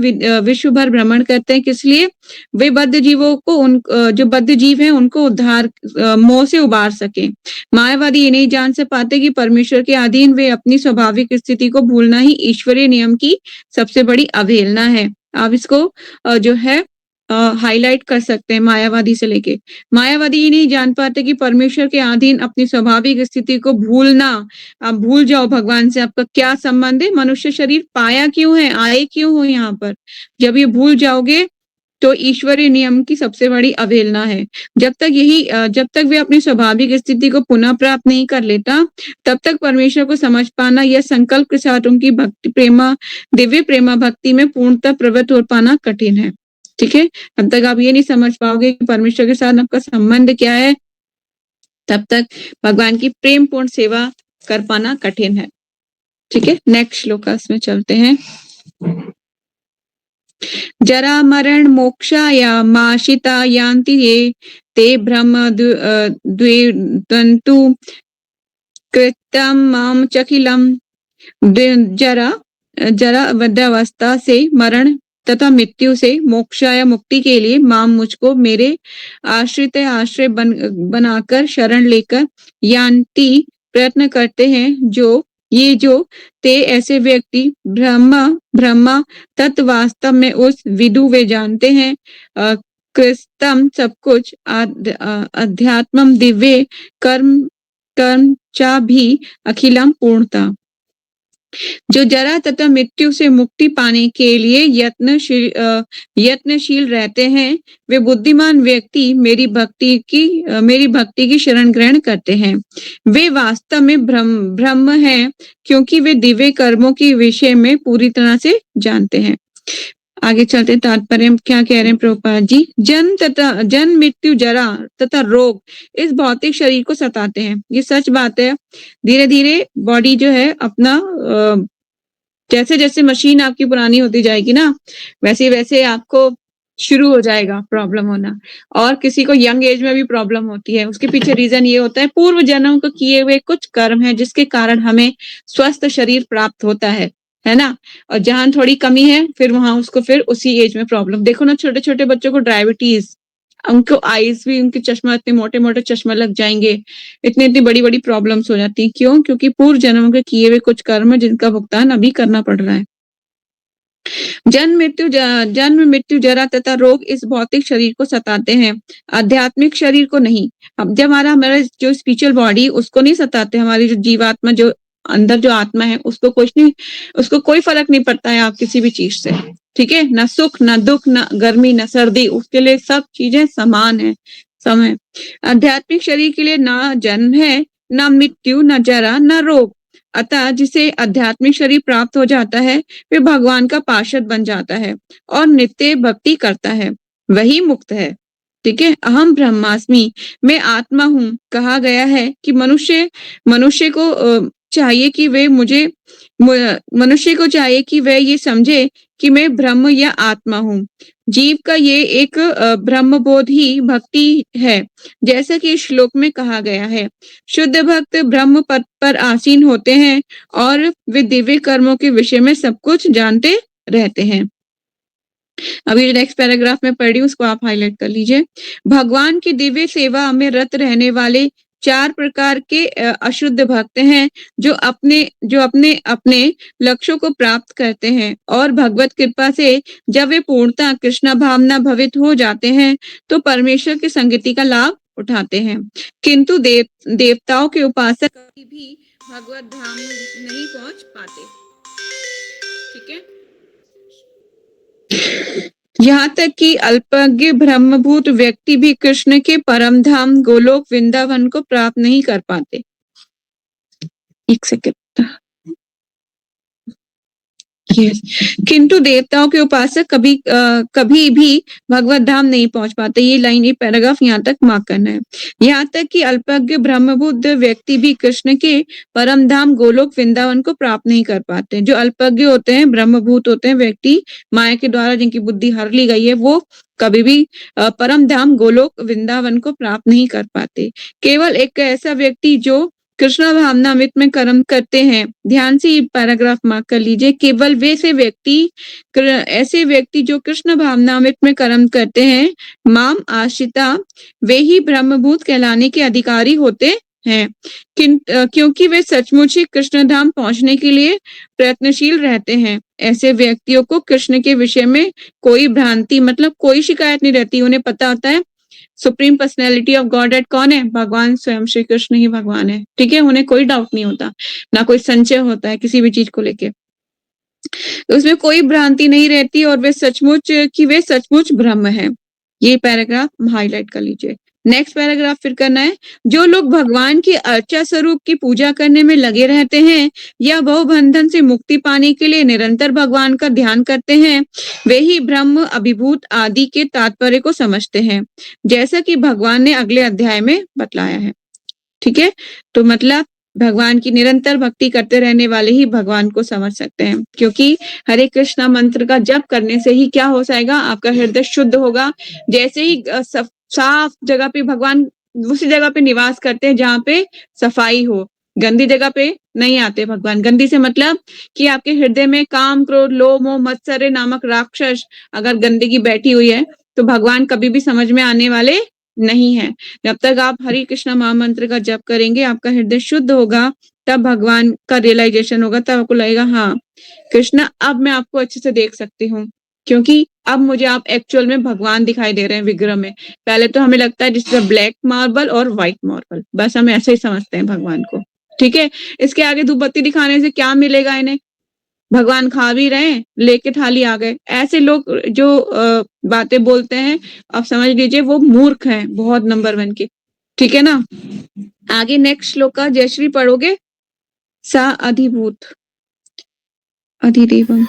विश्व भर भ्रमण करते हैं किस लिए? वे बद्ध जीवों को जो बद्ध जीव हैं उनको उद्धार मोह से उबार सकें। मायावादी ये नहीं जान से पाते कि परमेश्वर के अधीन वे अपनी स्वाभाविक स्थिति को भूलना ही ईश्वरीय नियम की सबसे बड़ी अवहेलना है। आप इसको जो है हाइलाइट कर सकते हैं मायावादी से लेके। मायावादी ये नहीं जान पाते कि परमेश्वर के अधीन अपनी स्वाभाविक स्थिति को भूलना, आप भूल जाओ भगवान से आपका क्या संबंध है, मनुष्य शरीर पाया क्यों है, आए क्यों हो यहाँ पर। जब ये भूल जाओगे तो ईश्वरीय नियम की सबसे बड़ी अवहेलना है। जब तक वे अपनी स्वाभाविक स्थिति को पुनः प्राप्त नहीं कर लेता, तब तक परमेश्वर को समझ पाना या संकल्प के साथ उनकी दिव्य प्रेमा भक्ति में पूर्णतः प्रवृत्त हो पाना कठिन है। ठीक है? तब तक आप ये नहीं समझ पाओगे कि परमेश्वर के साथ आपका संबंध क्या है, तब तक भगवान की प्रेमपूर्ण सेवा कर पाना कठिन है। ठीक है? नेक्स्ट श्लोकास में चलते हैं। जरा मरण मोक्षाया माशिता यान्ति ये ते ब्रह्म द्वेदन्तु कृतं माम चकिलम। जरा वृद्धावस्था से, मरण तथा मृत्यु से, मोक्ष या मुक्ति के लिए माम मुझको मेरे आश्रय बनाकर शरण लेकर यान्ति प्रयत्न करते हैं जो ते ऐसे व्यक्ति ब्रह्मा तत्व वास्तव में उस विदु वे जानते हैं। कृतम सब कुछ, अध्यात्मम दिव्य कर्म चा भी अखिलम पूर्णता। जो जरा तथा मृत्यु से मुक्ति पाने के लिए यत्नशील रहते हैं, वे बुद्धिमान व्यक्ति मेरी भक्ति की शरण ग्रहण करते हैं। वे वास्तव में ब्रह्म हैं, क्योंकि वे दिव्य कर्मों के विषय में पूरी तरह से जानते हैं। आगे चलते तात्पर्य क्या कह रहे हैं प्रभुपाद जी। जन्म मृत्यु जरा तथा रोग इस भौतिक शरीर को सताते हैं। ये सच बात है। धीरे धीरे बॉडी जो है अपना जैसे जैसे मशीन आपकी पुरानी होती जाएगी ना, वैसे वैसे आपको शुरू हो जाएगा प्रॉब्लम होना। और किसी को यंग एज में भी प्रॉब्लम होती है, उसके पीछे रीजन ये होता है पूर्व जन्म को किए हुए कुछ कर्म है, जिसके कारण हमें स्वस्थ शरीर प्राप्त होता है ना। और जहां थोड़ी कमी है, फिर वहां उसको फिर उसी एज में प्रॉब्लम। देखो ना, छोटे छोटे बच्चों को डायबिटीज, उनको आईज भी, उनके चश्मा, इतने मोटे मोटे चश्मा लग जाएंगे, इतनी बड़ी बड़ी प्रॉब्लम्स हो जाती है। क्यों? क्योंकि पूर्व जन्म के किए हुए कुछ कर्म जिनका भुगतान अभी करना पड़ रहा है। जन्म मृत्यु जरा तथा रोग इस भौतिक शरीर को सताते हैं, आध्यात्मिक शरीर को नहीं। अब जब हमारा जो स्पिरिचुअल बॉडी, उसको नहीं सताते। हमारी जो जीवात्मा, जो अंदर जो आत्मा है, उसको कुछ नहीं, उसको कोई फर्क नहीं पड़ता है आप किसी भी चीज से। ठीक है? ना सुख, ना दुख, ना गर्मी, ना सर्दी, उसके लिए सब चीजें समान है, समय। आध्यात्मिक शरीर के लिए ना जन्म है, ना मृत्यु, ना जरा, ना रोग। अतः जिसे आध्यात्मिक शरीर प्राप्त हो जाता है, वे भगवान का पार्षद बन जाता है और नित्य भक्ति करता है, वही मुक्त है। ठीक है? अहम ब्रह्मास्मि, मैं आत्मा हूँ, कहा गया है कि मनुष्य को चाहिए कि वह ये समझे कि मैं ब्रह्म या आत्मा हूँ। जीव का ये एक ब्रह्मबोध ही भक्ति है, जैसा कि इस श्लोक में कहा गया है। शुद्ध भक्त ब्रह्म पद पर आसीन होते हैं और वे दिव्य कर्मों के विषय में सब कुछ जानते रहते हैं। अभी जो नेक्स्ट पैराग्राफ में पढ़ रही हूँ, उसको आप हाईलाइट कर लीजिए। भगवान की दिव्य सेवा में रत रहने वाले 4 प्रकार के अशुद्ध भक्त हैं, जो अपने अपने लक्ष्यों को प्राप्त करते हैं और भगवत कृपा से जब वे पूर्णतः कृष्ण भावना भवित हो जाते हैं, तो परमेश्वर की संगति का लाभ उठाते हैं। किंतु देवताओं के उपासक कभी भी भगवत धाम नहीं पहुंच पाते। ठीक है? यहाँ तक कि अल्पज्ञ ब्रह्मभूत व्यक्ति भी कृष्ण के परम धाम गोलोक वृंदावन को प्राप्त नहीं कर पाते। एक सेकंड। Yes. किंतु देवताओं के उपासक कभी भी भगवत धाम नहीं पहुंच पाते। ये लाइन, ये पैराग्राफ यहाँ तक मार्क करना है। यहाँ तक कि अल्पज्ञ ब्रह्मबुद्ध व्यक्ति भी कृष्ण के परम धाम गोलोक वृंदावन को प्राप्त नहीं कर पाते। जो अल्पज्ञ होते हैं, ब्रह्मभूत होते हैं व्यक्ति, माया के द्वारा जिनकी बुद्धि हर ली गई है, वो कभी भी परम धाम गोलोक वृंदावन को प्राप्त नहीं कर पाते। केवल एक ऐसा व्यक्ति जो कृष्ण भावनामृत में कर्म करते हैं, ध्यान से ये पैराग्राफ मार्क कर लीजिए। केवल ऐसे व्यक्ति जो कृष्ण भावनामृत में कर्म करते हैं, माम आश्रिता, वे ही ब्रह्मभूत कहलाने के अधिकारी होते हैं, क्योंकि वे सचमुच ही कृष्ण धाम पहुंचने के लिए प्रयत्नशील रहते हैं। ऐसे व्यक्तियों को कृष्ण के विषय में कोई भ्रांति, मतलब कोई शिकायत नहीं रहती। उन्हें पता होता है सुप्रीम पर्सनैलिटी ऑफ गॉड कौन है? भगवान स्वयं श्री कृष्ण ही भगवान है। ठीक है? उन्हें कोई डाउट नहीं होता, ना कोई संशय होता है किसी भी चीज को लेके। उसमें कोई भ्रांति नहीं रहती और वे सचमुच ब्रह्म है। ये पैराग्राफ हाईलाइट कर लीजिए। नेक्स्ट पैराग्राफ फिर करना है, जो लोग भगवान की अर्चा स्वरूप की पूजा करने में लगे रहते हैं या भव बंधन से मुक्ति पाने के लिए निरंतर भगवान का ध्यान करते हैं, वे ही ब्रह्म अभिभूत आदि के तात्पर्य को समझते हैं, जैसा कि भगवान ने अगले अध्याय में बतलाया है। ठीक है, तो मतलब भगवान की निरंतर भक्ति करते रहने वाले ही भगवान को समझ सकते हैं, क्योंकि हरे कृष्णा मंत्र का जप करने से ही क्या हो जाएगा, आपका हृदय शुद्ध होगा। जैसे ही साफ जगह पे भगवान उसी जगह पे निवास करते हैं जहाँ पे सफाई हो, गंदी जगह पे नहीं आते भगवान। गंदी से मतलब कि आपके हृदय में काम, क्रोध, लोभ, मोह, मत्सर्य नामक राक्षस अगर गंदगी बैठी हुई है तो भगवान कभी भी समझ में आने वाले नहीं है। जब तक आप हरे कृष्णा महामंत्र का जप करेंगे, आपका हृदय शुद्ध होगा, तब भगवान का रियलाइजेशन होगा, तब आपको लगेगा हाँ कृष्णा अब मैं आपको अच्छे से देख सकती हूँ, क्योंकि अब मुझे आप एक्चुअल में भगवान दिखाई दे रहे हैं विग्रह में। पहले तो हमें लगता है जिसका ब्लैक मार्बल और व्हाइट मार्बल, बस हम ऐसे ही समझते हैं भगवान को। ठीक है, इसके आगे धूप बत्ती दिखाने से क्या मिलेगा इन्हें, भगवान खा भी रहे हैं, लेके थाली आ गए। ऐसे लोग जो बातें बोलते हैं, आप समझ लीजिए वो मूर्ख हैं, बहुत नंबर 1 के। ठीक है ना, आगे नेक्स्ट श्लोक का जयश्री पढ़ोगे। सा अधिभूत अधिदेवम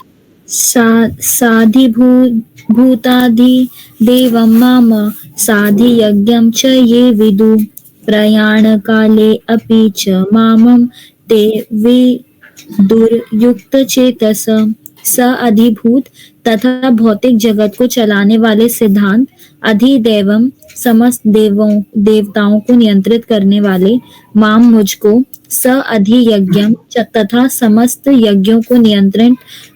साधिभूताधिदेवं माम साधियज्ञं च ये विदु प्रयाणकाले अपि च मामं ते विदुर्युक्तचेतस। स अधिभूत तथा भौतिक जगत को चलाने वाले सिद्धांत, अधिदेवम समस्त देवताओं को नियंत्रित करने वाले, माम मुझको, स अधियज्ञम तथा समस्त यज्ञों को नियंत्रित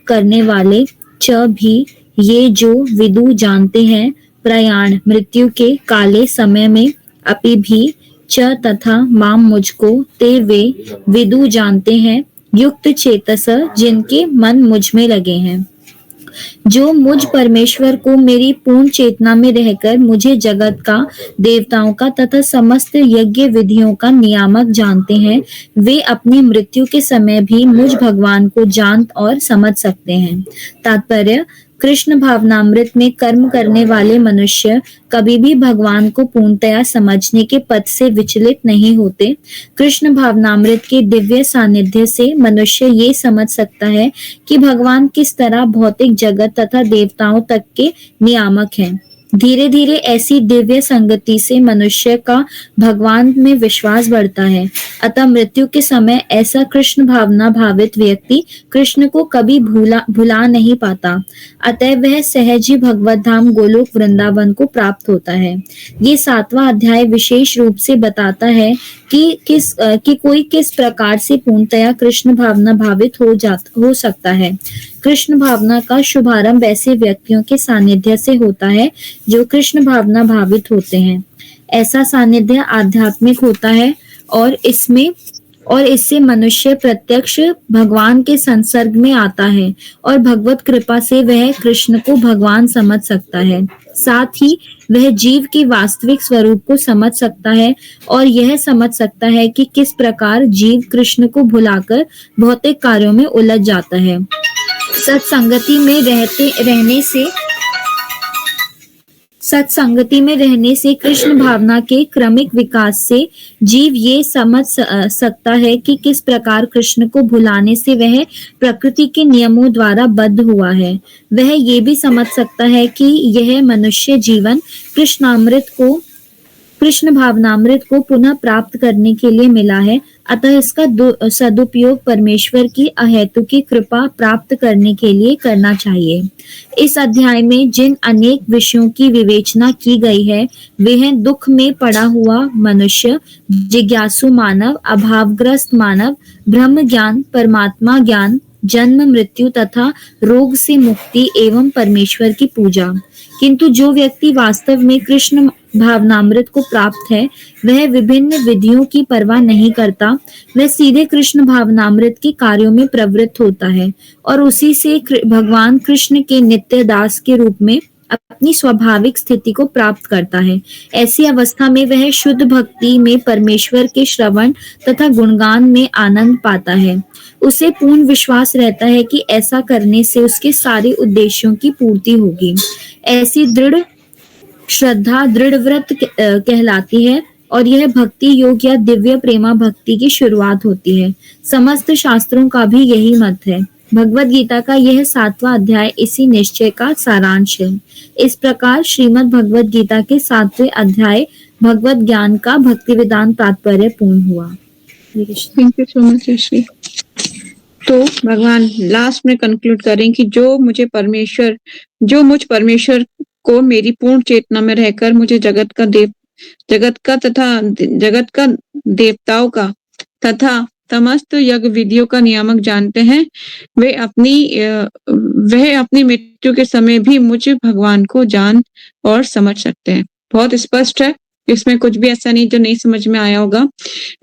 करने वाले, च भी ये जो विदु जानते हैं, प्रयाण मृत्यु के काले समय में, अपि भी च तथा माम मुझको, ते वे विदु जानते हैं, युक्त चेतस जिनके मन मुझ में लगे हैं, जो मुझ परमेश्वर को मेरी पूर्ण चेतना में रहकर मुझे जगत का, देवताओं का तथा समस्त यज्ञ विधियों का नियामक जानते हैं, वे अपनी मृत्यु के समय भी मुझ भगवान को जान और समझ सकते हैं। तात्पर्य, कृष्ण भावनामृत में कर्म करने वाले मनुष्य कभी भी भगवान को पूर्णतया समझने के पथ से विचलित नहीं होते। कृष्ण भावनामृत के दिव्य सानिध्य से मनुष्य ये समझ सकता है कि भगवान किस तरह भौतिक जगत तथा देवताओं तक के नियामक हैं। धीरे धीरे ऐसी दिव्य संगति से मनुष्य का भगवान में विश्वास बढ़ता है। अतः मृत्यु के समय ऐसा कृष्ण भावना भावित व्यक्ति कृष्ण को कभी भुला नहीं पाता। अतः वह सहज ही भगवत धाम गोलोक वृंदावन को प्राप्त होता है। ये 7वां अध्याय विशेष रूप से बताता है कि कोई किस प्रकार से पूर्णतया कृष्ण भावना भावित हो सकता है। कृष्ण भावना का शुभारंभ ऐसे व्यक्तियों के सानिध्य से होता है जो कृष्ण भावना भावित होते हैं। ऐसा सानिध्य आध्यात्मिक होता है और इससे मनुष्य प्रत्यक्ष भगवान के संसर्ग में आता है और भगवत कृपा से वह कृष्ण को भगवान समझ सकता है। साथ ही वह जीव के वास्तविक स्वरूप को समझ सकता है और यह समझ सकता है कि किस प्रकार जीव कृष्ण को भुलाकर भौतिक कार्यों में उलझ जाता है। सत्संगति में रहने से कृष्ण भावना के क्रमिक विकास से जीव ये समझ सकता है कि किस प्रकार कृष्ण को भुलाने से वह प्रकृति के नियमों द्वारा बद्ध हुआ है। वह ये भी समझ सकता है कि यह मनुष्य जीवन कृष्ण भावनामृत को पुनः प्राप्त करने के लिए मिला है। अतः इसका सदुपयोग परमेश्वर की अहेतुकी कृपा प्राप्त करने के लिए करना चाहिए। इस अध्याय में जिन अनेक विषयों की विवेचना की गई है वे हैं दुख में पड़ा हुआ मनुष्य, जिज्ञासु मानव, अभावग्रस्त मानव, ब्रह्म ज्ञान, परमात्मा ज्ञान, जन्म मृत्यु तथा रोग से मुक्ति एवं परमेश्वर की पूजा। किंतु जो व्यक्ति वास्तव में कृष्ण भावनामृत को प्राप्त है वह विभिन्न विधियों की परवाह नहीं करता। वह सीधे कृष्ण भावनामृत के कार्यों में प्रवृत्त होता है और उसी से भगवान कृष्ण के नित्य दास के रूप में अपनी स्वाभाविक स्थिति को प्राप्त करता है। ऐसी अवस्था में वह शुद्ध भक्ति में परमेश्वर के श्रवण तथा गुणगान में आनंद पाता है। उसे पूर्ण विश्वास रहता है कि ऐसा करने से उसके सारे उद्देश्यों की पूर्ति होगी। ऐसी दृढ़ श्रद्धा दृढ़ व्रत कहलाती है और यह भक्ति योग या दिव्य प्रेमा भक्ति की शुरुआत होती है। समस्त शास्त्रों का भी यही मत है। भगवद गीता का यह 7वां अध्याय इसी निश्चय का सारांश है। इस प्रकार श्रीमद् भगवद गीता के 7वें अध्याय भगवत ज्ञान का भक्ति वेदांत तात्पर्य पूर्ण हुआ। Thank you so much Shri. तो भगवान लास्ट में कंक्लूड करें कि जो मुझ परमेश्वर को मेरी पूर्ण चेतना में रहकर मुझे जगत का देवताओं का तथा समस्त यज्ञ विधियों का नियामक जानते हैं, वह अपनी मृत्यु के समय भी मुझे भगवान को जान और समझ सकते हैं। बहुत स्पष्ट है, इसमें कुछ भी ऐसा नहीं जो नहीं समझ में आया होगा।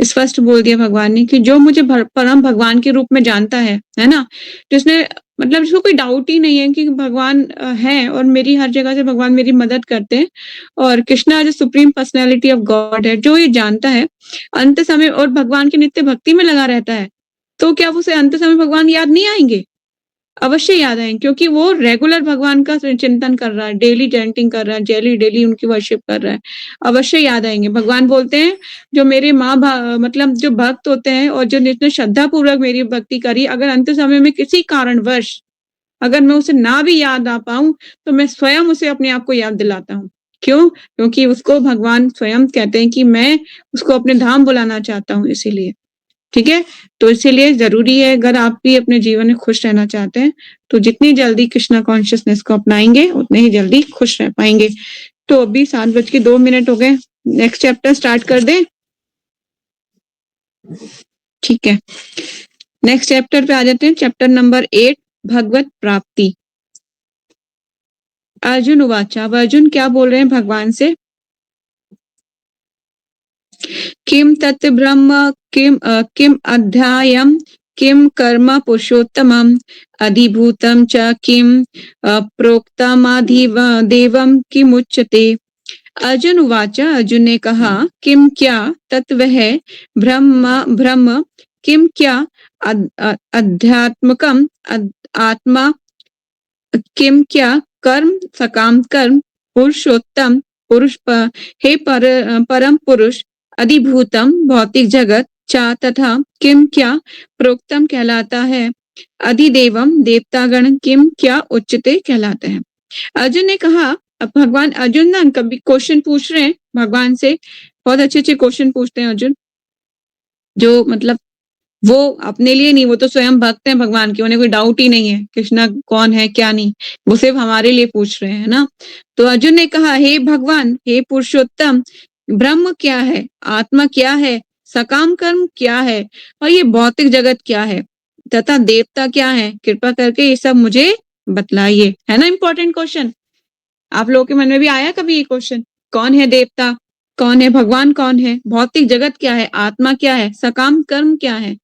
स्पष्ट बोल दिया भगवान ने कि जो मुझे परम भगवान के रूप में जानता है ना, जिसने मतलब जिसको कोई डाउट ही नहीं है कि भगवान है और मेरी हर जगह से भगवान मेरी मदद करते हैं और Krishna as supreme personality of God है, जो ये जानता है अंत समय और भगवान की नित्य भक्ति में लगा रहता है, तो क्या उसे अंत समय भगवान याद नहीं आएंगे? अवश्य याद आएंगे, क्योंकि वो रेगुलर भगवान का चिंतन कर रहा है, डेली चैंटिंग कर रहा है, डेली उनकी वर्शिप कर रहा है, अवश्य याद आएंगे। भगवान बोलते हैं जो मेरे मतलब जो भक्त होते हैं और जो जितने श्रद्धा पूर्वक मेरी भक्ति करी, अगर अंत समय में किसी कारणवश अगर मैं उसे ना भी याद आ पाऊं तो मैं स्वयं उसे अपने आप को याद दिलाता हूँ। क्यों? क्योंकि उसको भगवान स्वयं कहते हैं कि मैं उसको अपने धाम बुलाना चाहता हूँ, इसीलिए। ठीक है, तो इसीलिए जरूरी है, अगर आप भी अपने जीवन में खुश रहना चाहते हैं तो जितनी जल्दी कृष्णा कॉन्शियसनेस को अपनाएंगे उतने ही जल्दी खुश रह पाएंगे। तो अभी 7:02 हो गए, नेक्स्ट चैप्टर स्टार्ट कर दें? ठीक है, नेक्स्ट चैप्टर पे आ जाते हैं। चैप्टर नंबर 8, भगवत प्राप्ति। अर्जुन उवाचा, अब अर्जुन क्या बोल रहे हैं भगवान से? किम तत् ब्रह्म किम अध्यायम किम कर्म पुरुषोत्तमम अधिभूतम च किम प्रोक्तमाधिदेवम किमुच्यते। अर्जुन उवाच, अर्जुन ने कहा, किम क्या तत्व है ब्रह्म किम क्या अध्यात्मकम आत्मा किम क्या कर्म सकाम कर्म पुरुषोत्तम पुरुष हे परम पुरुष अधिभूतम भौतिक जगत चा तथा किम क्या प्रोक्तम कहलाता है, अधिदेवम देवतागण किम क्या उच्चते कहलाते हैं। अर्जुन ने कहा, अब भगवान अर्जुन ना कभी क्वेश्चन पूछ रहे हैं भगवान से, बहुत अच्छे क्वेश्चन पूछते हैं अर्जुन, जो मतलब वो अपने लिए नहीं, वो तो स्वयं भक्त हैं भगवान के, उन्हें कोई डाउट ही नहीं है कृष्णा कौन है क्या नहीं, वो सिर्फ हमारे लिए पूछ रहे हैं ना। तो अर्जुन ने कहा, हे भगवान, हे पुरुषोत्तम, ब्रह्म क्या है, आत्मा क्या है, सकाम कर्म क्या है और ये भौतिक जगत क्या है तथा देवता क्या है, कृपा करके ये सब मुझे बतलाइए। है ना इंपॉर्टेंट क्वेश्चन? आप लोगों के मन में भी आया कभी ये क्वेश्चन? कौन है देवता, कौन है भगवान, कौन है भौतिक जगत क्या है, आत्मा क्या है, सकाम कर्म क्या है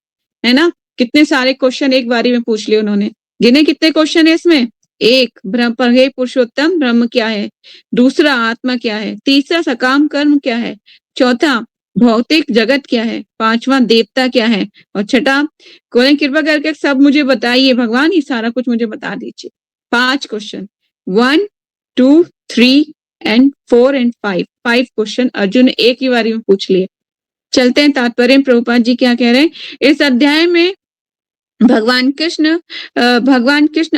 ना? कितने सारे क्वेश्चन एक बारी में पूछ लिए उन्होंने। गिने कितने क्वेश्चन है इसमें? एक, ब्रह्म हे पुरुषोत्तम ब्रह्म क्या है, दूसरा आत्मा क्या है, तीसरा सकाम कर्म क्या है, चौथा भौतिक जगत क्या है, पांचवा देवता क्या है और छठा कोई कृपा करके सब मुझे बताइए भगवान, ये सारा कुछ मुझे बता दीजिए। 5 question, 1 2 3 and 4 and 5 question Arjun ने एक ही बारी में पूछ लिए। चलते हैं तात्पर्य, प्रभुपाद जी क्या कह रहे हैं इस अध्याय में। भगवान कृष्ण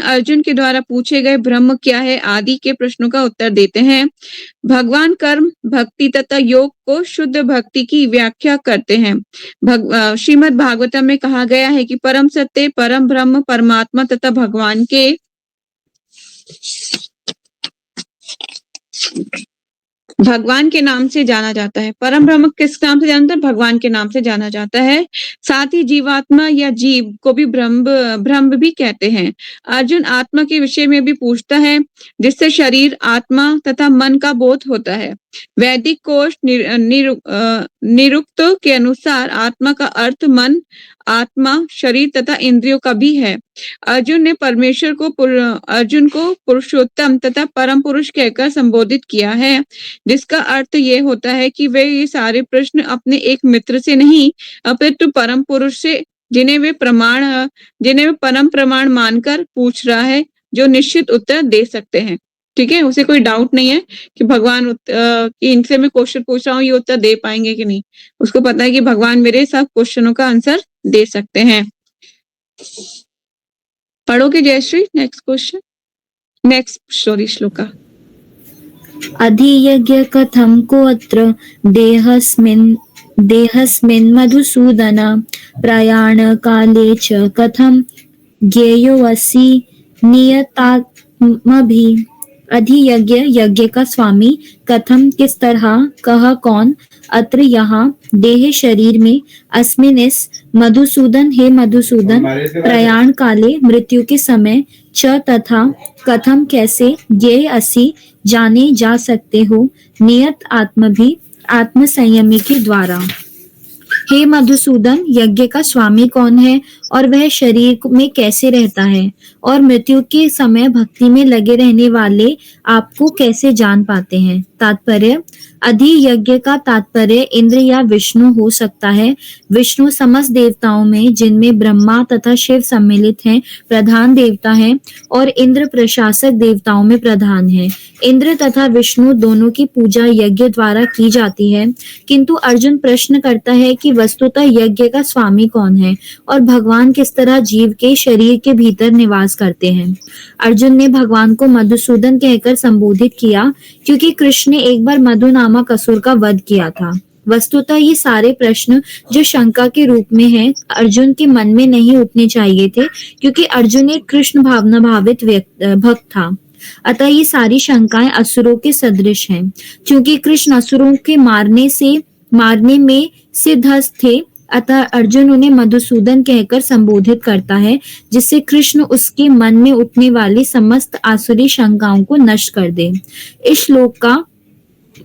अर्जुन के द्वारा पूछे गए ब्रह्म क्या है आदि के प्रश्नों का उत्तर देते हैं। भगवान कर्म भक्ति तथा योग को शुद्ध भक्ति की व्याख्या करते हैं। श्रीमद् भागवतम में कहा गया है कि परम सत्य परम ब्रह्म परमात्मा तथा भगवान के भगवान के नाम से जाना जाता है। परम ब्रह्म किस नाम से जानते हैं? भगवान के नाम से जाना जाता है। साथ ही जीवात्मा या जीव को भी ब्रह्म भी कहते हैं। अर्जुन आत्मा के विषय में भी पूछता है, जिससे शरीर आत्मा तथा मन का बोध होता है। वैदिक कोश निरुक्त के अनुसार आत्मा का अर्थ मन, आत्मा, शरीर तथा इंद्रियों का भी है। अर्जुन ने परमेश्वर को अर्जुन को पुरुषोत्तम तथा परम पुरुष कहकर संबोधित किया है, जिसका अर्थ ये होता है कि वे ये सारे प्रश्न अपने एक मित्र से नहीं अपितु परम पुरुष से, जिन्हें वे परम प्रमाण मानकर पूछ रहा है, जो निश्चित उत्तर दे सकते हैं। ठीक है, उसे कोई डाउट नहीं है कि भगवान कि इनसे मैं क्वेश्चन पूछ रहा हूँ, ये उत्तर दे पाएंगे कि नहीं। उसको पता है कि भगवान मेरे सब क्वेश्चनों का आंसर दे सकते हैं। पढ़ोगे Jayashree next question, next sorry shloka. अधियज्ञ कथं कोऽत्र देहस्मिन् मधुसूदन प्रयाणकाले च कथं ज्ञेयोऽसि नियतात्मभिः। अधियज्ञ यज्ञ का स्वामी, कथम किस तरह, कह कौन, अत्र यहाँ, देह शरीर में, अस्मिन इस, मधुसूदन हे मधुसूदन, प्रयाण काले मृत्यु के समय, च तथा, कथम कैसे, ये असि जाने जा सकते हो, नियत आत्म भी, आत्म संयमी के द्वारा। हे मधुसूदन, यज्ञ का स्वामी कौन है और वह शरीर में कैसे रहता है और मृत्यु के समय भक्ति में लगे रहने वाले आपको कैसे जान पाते हैं। तात्पर्य, अधि यज्ञ का तात्पर्य इंद्र या विष्णु हो सकता है। विष्णु समस्त देवताओं में, जिनमें ब्रह्मा तथा शिव सम्मिलित हैं, प्रधान देवता हैं और इंद्र प्रशासक देवताओं में प्रधान है। इंद्र तथा विष्णु दोनों की पूजा यज्ञ द्वारा की जाती है। किंतु अर्जुन प्रश्न करता है कि वस्तुतः यज्ञ का स्वामी कौन है और भगवान किस तरह जीव के शरीर के भीतर निवास करते हैं। अर्जुन ने भगवान को मधुसूदन कहकर संबोधित किया क्योंकि कृष्ण ने एक बार मधु नामक असुर का वध किया था। वस्तुतः ये सारे प्रश्न जो शंका के रूप में हैं, अर्जुन के मन में नहीं उठने चाहिए थे, क्योंकि अर्जुन एक कृष्ण भावना भावित भक्त था। अतः ये सारी शंकाएं असुरों के सदृश हैं। क्योंकि कृष्ण असुरों के मारने में सिद्धहस्त थे, अतः अर्जुन उन्हें मधुसूदन कहकर संबोधित करता है, जिससे कृष्ण उसके मन में उठने वाली समस्त आसुरी शंकाओं को नष्ट कर दे। इस श्लोक का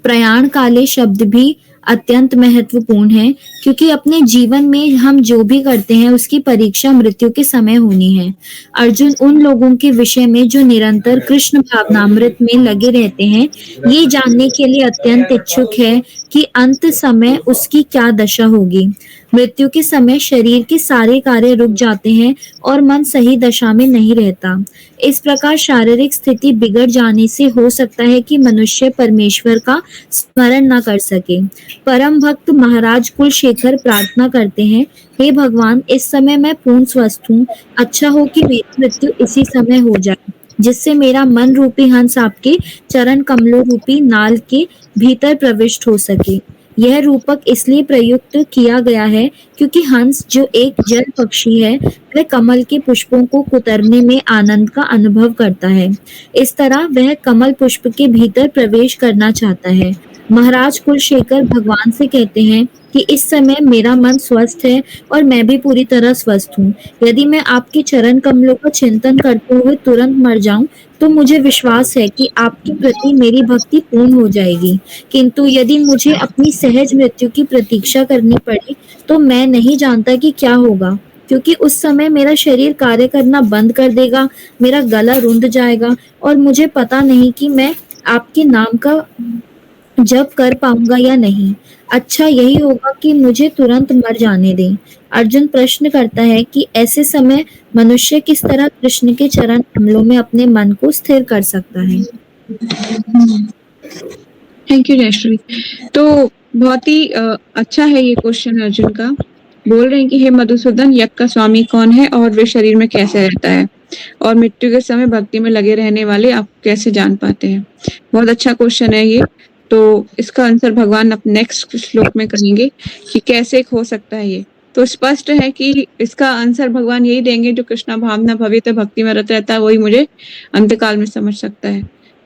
प्रयाण काले शब्द भी अत्यंत महत्वपूर्ण है, क्योंकि अपने जीवन में हम जो भी करते हैं उसकी परीक्षा मृत्यु के समय होनी है। अर्जुन उन लोगों के विषय में जो निरंतर कृष्ण भावनामृत में लगे रहते हैं, ये जानने के लिए अत्यंत इच्छुक है कि अंत समय उसकी क्या दशा होगी। मृत्यु के समय शरीर के सारे कार्य रुक जाते हैं और मन सही दशा में नहीं रहता। इस प्रकार शारीरिक स्थिति बिगड़ जाने से हो सकता है कि मनुष्य परमेश्वर का स्मरण न कर सके। परम भक्त महाराज कुलशेखर प्रार्थना करते हैं, हे भगवान, इस समय मैं पूर्ण स्वस्थ हूँ। अच्छा हो कि मेरी मृत्यु इसी समय हो जाए, जिससे मेरा मन रूपी हंस आपके चरण कमलों रूपी नाल के भीतर प्रविष्ट हो सके। यह रूपक इसलिए प्रयुक्त किया गया है क्योंकि हंस, जो एक जल पक्षी है, वह कमल के पुष्पों को कुतरने में आनंद का अनुभव करता है। इस तरह वह कमल पुष्प के भीतर प्रवेश करना चाहता है। महाराज कुलशेखर भगवान से कहते हैं कि इस समय मेरा मन स्वस्थ है और मैं भी पूरी तरह स्वस्थ हूँ। यदि मैं आपके चरण कमलों का चिंतन करते हुए तुरंत मर जाऊं, तो मुझे विश्वास है कि आपके प्रति मेरी भक्ति पूर्ण हो जाएगी। किंतु यदि मुझे अपनी सहज मृत्यु की प्रतीक्षा करनी पड़े, तो मैं नहीं जानता कि क्या होगा, क्योंकि उस समय मेरा शरीर कार्य करना बंद कर देगा, मेरा गला रुंध जाएगा और मुझे पता नहीं कि मैं आपके नाम का जप कर पाऊंगा या नहीं। अच्छा यही होगा कि मुझे तुरंत मर जाने दें। अर्जुन प्रश्न करता है कि ऐसे समय मनुष्य किस तरह कृष्ण के चरण कमलों में अपने मन को स्थिर कर सकता है। Thank you Jayashri. तो बहुत ही अच्छा है ये क्वेश्चन अर्जुन का। बोल रहे हैं कि हे मधुसूदन, यज्ञ का स्वामी कौन है और वे शरीर में कैसे रहता है और मृत्यु के समय भक्ति में लगे रहने वाले आप कैसे जान पाते हैं। बहुत अच्छा क्वेश्चन है ये। तो इसका आंसर भगवान अब नेक्स्ट श्लोक में करेंगे कि कैसे हो सकता है ये। तो स्पष्ट है कि इसका आंसर भगवान यही देंगे, जो कृष्णा भावना भवित भक्ति में रत रहता है वही मुझे अंतकाल में समझ सकता है।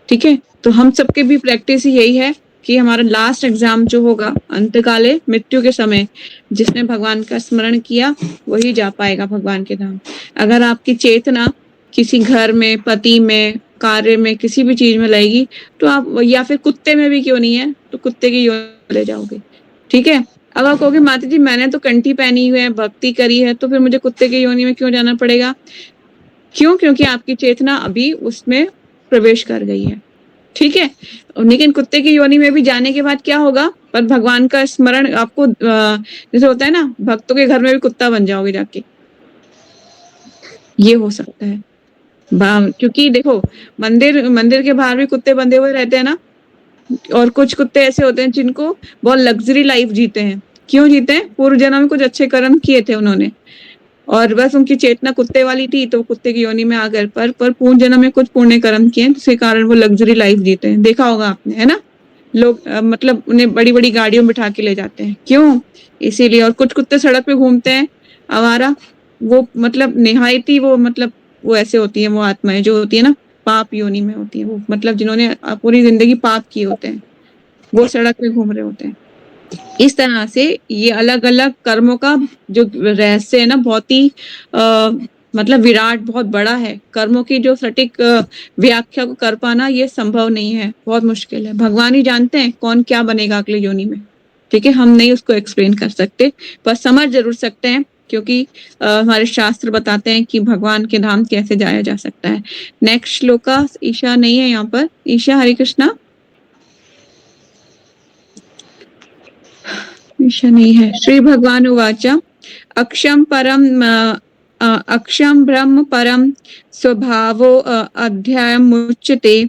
ठीक है, तो हम सबके भी प्रैक्टिस यही है कि हमारा लास्ट एग्जाम जो होगा अंतकाले मृत्यु के समय, जिसने भगवान का स्मरण किया वही जा पाएगा भगवान के धाम। अगर आपकी चेतना किसी घर में, पति में, कार्य में, किसी भी चीज में लगेगी, तो आप, या फिर कुत्ते में भी क्यों नहीं है, तो कुत्ते की योनि ले जाओगे। ठीक है, अब आप कहोगे माता जी मैंने तो कंठी पहनी हुई है, भक्ति करी है, तो फिर मुझे कुत्ते की योनि में क्यों जाना पड़ेगा। क्यों? क्योंकि आपकी चेतना अभी उसमें प्रवेश कर गई है। ठीक है, लेकिन कुत्ते की योनि में भी जाने के बाद क्या होगा, पर भगवान का स्मरण आपको, जैसे होता है ना, भक्तों के घर में भी कुत्ता बन जाओगे जाके, ये हो सकता है। क्योंकि देखो मंदिर के बाहर भी कुत्ते बंधे हुए रहते हैं ना, और कुछ कुत्ते ऐसे होते हैं जिनको बहुत लग्जरी लाइफ जीते हैं। क्यों जीते हैं? पूर्व जन्म में कुछ अच्छे कर्म किए थे उन्होंने, और बस उनकी चेतना कुत्ते वाली थी तो कुत्ते की योनि में आ गए, पर पूर्व जन्म में कुछ पुण्य कर्म किए जिसके कारण वो लग्जरी लाइफ जीते हैं। देखा होगा आपने, है ना? लोग मतलब उन्हें बड़ी-बड़ी गाड़ियों में बिठा के ले जाते हैं। क्यों? इसीलिए। और कुछ कुत्ते सड़क पे घूमते हैं आवारा, वो मतलब निहायती वो ऐसे होती हैं, वो आत्माएँ जो होती है ना, पाप योनि में होती है वो, मतलब जिन्होंने पूरी जिंदगी पाप किए होते हैं, वो सड़क पे घूम रहे होते हैं। इस तरह से ये अलग-अलग कर्मों का जो रहस्य है ना, बहुत ही मतलब विराट, बहुत बड़ा है। कर्मों की जो सटीक व्याख्या को कर पाना ये संभव नहीं है, बहुत मुश्किल है। भगवान ही जानते हैं कौन क्या बनेगा अगली योनि में, ठीक है? हम नहीं उसको एक्सप्लेन कर सकते, पर समझ ज़रूर सकते हैं, क्योंकि हमारे शास्त्र बताते हैं कि भगवान के धाम कैसे जाया जा सकता है। नेक्स्ट श्लोका, ईशा नहीं है यहाँ पर। ईशा, हरे कृष्णा। ईशा नहीं है। श्री भगवान उवाच अक्षम ब्रह्म परम स्वभावो अध्यायमुच्यते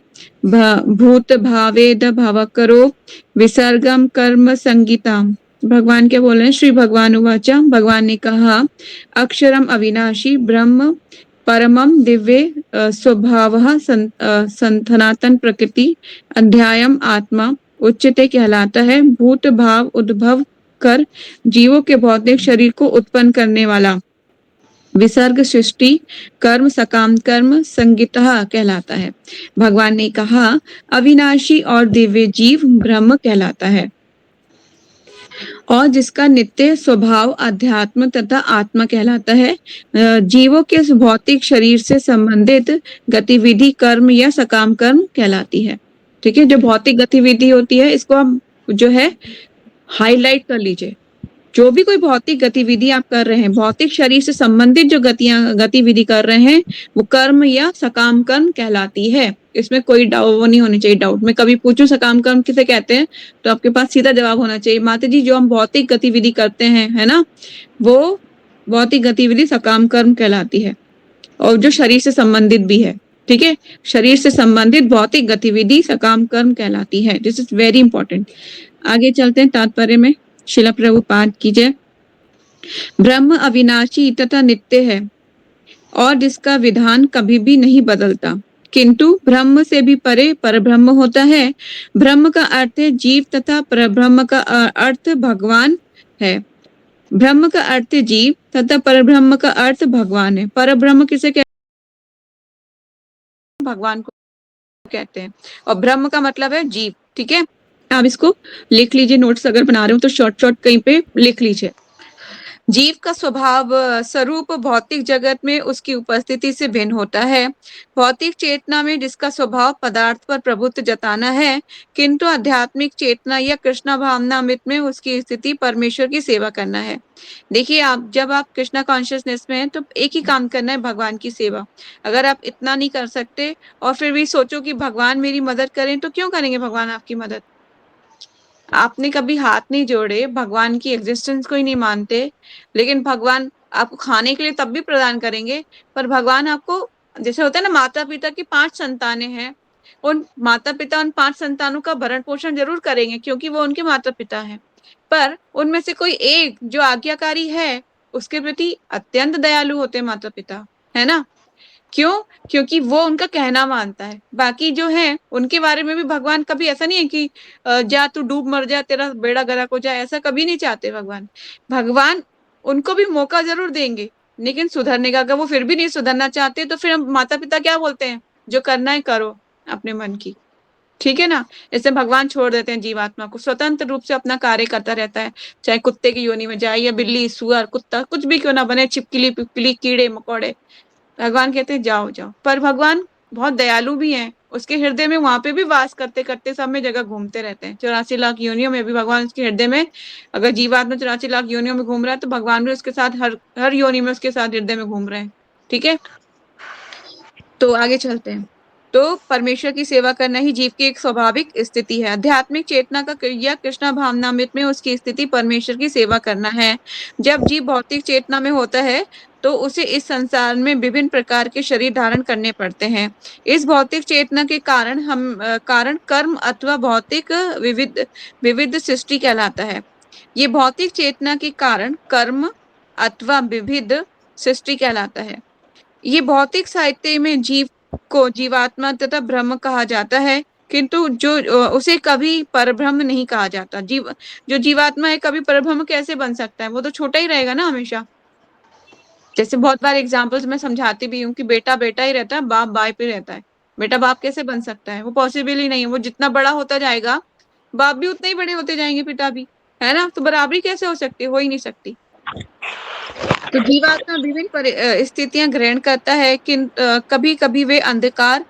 भूत भावेद भवकरो विसर्गम कर्म संगीताम। भगवान क्या बोल रहे हैं? श्री भगवान उवाच, भगवान ने कहा, अक्षरम अविनाशी ब्रह्म परमम दिव्य स्वभावः सनातन प्रकृति अध्यायम आत्मा उच्चते कहलाता है। भूत भाव उद्भव कर जीवों के भौतिक शरीर को उत्पन्न करने वाला विसर्ग सृष्टि कर्म सकाम कर्म संगीतः कहलाता है। भगवान ने कहा, अविनाशी और दिव्य जीव ब्रह्म कहलाता है, और जिसका नित्य स्वभाव अध्यात्म तथा आत्मा कहलाता है। जीवों के भौतिक शरीर से संबंधित गतिविधि कर्म या सकाम कर्म कहलाती है। ठीक है? जो भौतिक गतिविधि होती है, इसको हम जो है हाईलाइट कर लीजिए। जो भी कोई भौतिक गतिविधि आप कर रहे हैं, भौतिक शरीर से संबंधित जो गतिविधि कर रहे हैं, वो कर्म या सकाम कर्म कहलाती है। इसमें कोई वो नहीं होनी चाहिए डाउट। मैं कभी पूछूं सकाम कर्म किसे कहते हैं, तो आपके पास सीधा जवाब होना चाहिए, माता जी जो हम भौतिक गतिविधि करते हैं, है ना, वो भौतिक गतिविधि सकाम कर्म कहलाती है, और जो शरीर से संबंधित भी है। ठीक है? शरीर से संबंधित भौतिक गतिविधि सकाम कर्म कहलाती है। This is very important. आगे चलते हैं तात्पर्य में। शिला प्रभुपाद की जय। ब्रह्म अविनाशी तथा नित्य है, और जिसका विधान कभी भी नहीं बदलता, किंतु ब्रह्म से भी परे परब्रह्म होता है। ब्रह्म का अर्थ है जीव तथा परब्रह्म का अर्थ भगवान है। ब्रह्म का अर्थ जीव तथा परब्रह्म का अर्थ भगवान है। परब्रह्म किसे कहते हैं? भगवान को कहते हैं, और ब्रह्म का मतलब है जीव। ठीक है? आप इसको लिख लीजिए, नोट्स अगर बना रहे हो तो शॉर्ट कहीं पे लिख लीजिए। जीव का स्वभाव स्वरूप भौतिक जगत में उसकी उपस्थिति से भिन्न होता है। भौतिक चेतना में जिसका स्वभाव पदार्थ पर प्रभुत्व जताना है, किंतु आध्यात्मिक चेतना या कृष्णा भावनामृत में उसकी स्थिति परमेश्वर की सेवा करना है। देखिए, जब आप कृष्णा कॉन्शियसनेस में हैं, तो एक ही काम करना है, भगवान की सेवा। अगर आप इतना नहीं कर सकते और फिर भी सोचो कि भगवान मेरी मदद करें, तो क्यों करेंगे भगवान आपकी मदद? आपने कभी हाथ नहीं जोड़े, भगवान की एग्जिस्टेंस को ही नहीं मानते, लेकिन भगवान आपको खाने के लिए तब भी प्रदान करेंगे। पर भगवान आपको, जैसे होता है ना, माता पिता की 5 संतानें हैं, उन माता पिता उन 5 संतानों का भरण पोषण जरूर करेंगे, क्योंकि वो उनके माता पिता हैं। पर उनमें से कोई एक जो आज्ञाकारी है, उसके प्रति अत्यंत दयालु होते हैं माता पिता, है ना? क्यों? क्योंकि वो उनका कहना मानता है। बाकी जो है उनके बारे में भी भगवान कभी ऐसा नहीं है कि जा तू डूब मर जा, तेरा बेड़ा गर्क हो जाए, ऐसा कभी नहीं चाहते भगवान। भगवान उनको भी मौका जरूर देंगे, लेकिन सुधरने का। अगर वो फिर भी नहीं सुधरना चाहते, तो फिर हम माता पिता क्या बोलते हैं, जो करना है करो अपने मन की। ठीक है ना? इससे भगवान छोड़ देते हैं जीवात्मा को, स्वतंत्र रूप से अपना कार्य करता रहता है, चाहे कुत्ते की योनि में जाए, या बिल्ली, सुअर, कुत्ता, कुछ भी क्यों ना बने, छिपकली पिपकली, कीड़े मकोड़े, भगवान कहते हैं जाओ जाओ। पर भगवान बहुत दयालु भी हैं, उसके हृदय में वहां पे भी वास करते करते सब में जगह घूमते रहते हैं। 84 लाख योनियों में भी भगवान उसके हृदय में, अगर जीवात्मा 84 लाख योनियों में घूम रहा है, तो भगवान भी उसके साथ हर योनि में उसके साथ हृदय में घूम रहे हैं। ठीक है? तो आगे चलते हैं। तो परमेश्वर की सेवा करना ही जीव की एक स्वाभाविक स्थिति है। आध्यात्मिक चेतना का या कृष्णा भावनामृत में उसकी स्थिति परमेश्वर की सेवा करना है। जब जीव भौतिक चेतना में होता है, तो उसे इस संसार में विभिन्न प्रकार के शरीर धारण करने पड़ते हैं। इस भौतिक चेतना के कारण कर्म अथवा भौतिक विविध विविध सृष्टि कहलाता है। ये भौतिक चेतना के कारण कर्म अथवा विविध सृष्टि कहलाता है। ये भौतिक साहित्य में जीव को जीवात्मा तथा ब्रह्म कहा जाता है, किंतु उसे कभी परब्रह्म नहीं कहा जाता। जो जीवात्मा है कभी परब्रह्म कैसे बन सकता है? वो तो छोटा ही रहेगा ना हमेशा। जैसे बहुत बार एग्जाम्पल्स मैं समझाती भी हूँ कि बेटा बेटा ही रहता है, बाप बाप ही रहता है। बेटा बाप कैसे बन सकता है? वो पॉसिबल ही नहीं है। वो जितना बड़ा होता जाएगा, बाप भी उतने ही बड़े होते जाएंगे, पिता भी, है ना? तो बराबरी कैसे हो सकती है? हो ही नहीं सकती। तो जीवात्मा विभिन्न स्थितियां ग्रहण करता है, कभी कभी वे अंधकार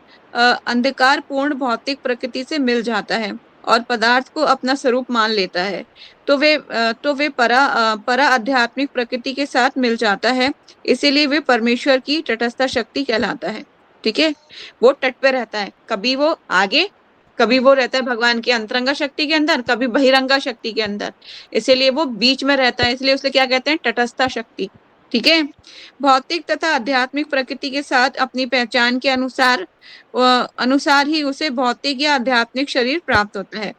पूर्ण भौतिक प्रकृति से मिल जाता है और पदार्थ को अपना स्वरूप मान लेता है। तो वे परा आध्यात्मिक प्रकृति के साथ मिल जाता है, इसीलिए वे परमेश्वर की तटस्थ शक्ति कहलाता है। ठीक है, वो तट पे रहता है, कभी वो आगे, कभी वो रहता है भगवान की अंतरंगा शक्ति के अंदर, कभी बहिरंगा शक्ति के अंदर, इसीलिए वो बीच में रहता है, इसलिए उसे क्या कहते हैं? तटस्थ शक्ति। ठीक है, भौतिक तथा आध्यात्मिक प्रकृति के साथ अपनी पहचान के अनुसार ही उसे भौतिक या आध्यात्मिक शरीर प्राप्त होता है।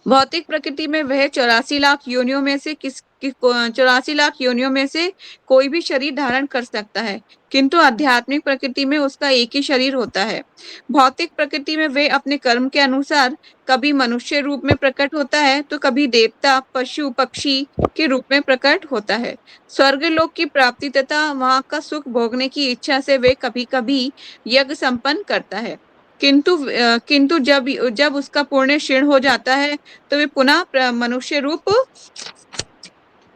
भौतिक प्रकृति में वह 84 लाख योनियों में से 84 लाख योनियों में से कोई भी शरीर धारण कर सकता है, किंतु आध्यात्मिक प्रकृति में उसका एक ही शरीर होता है। भौतिक प्रकृति में वह अपने कर्म के अनुसार कभी मनुष्य रूप में प्रकट होता है, तो कभी देवता, पशु, पक्षी के रूप में प्रकट होता है। स्वर्गलोक की प्राप्ति तथा वहां का सुख भोगने की इच्छा से वे कभी कभी यज्ञ संपन्न करता है, किंतु जब जब उसका पुण्य क्षीण हो जाता है, तो वे पुनः मनुष्य रूप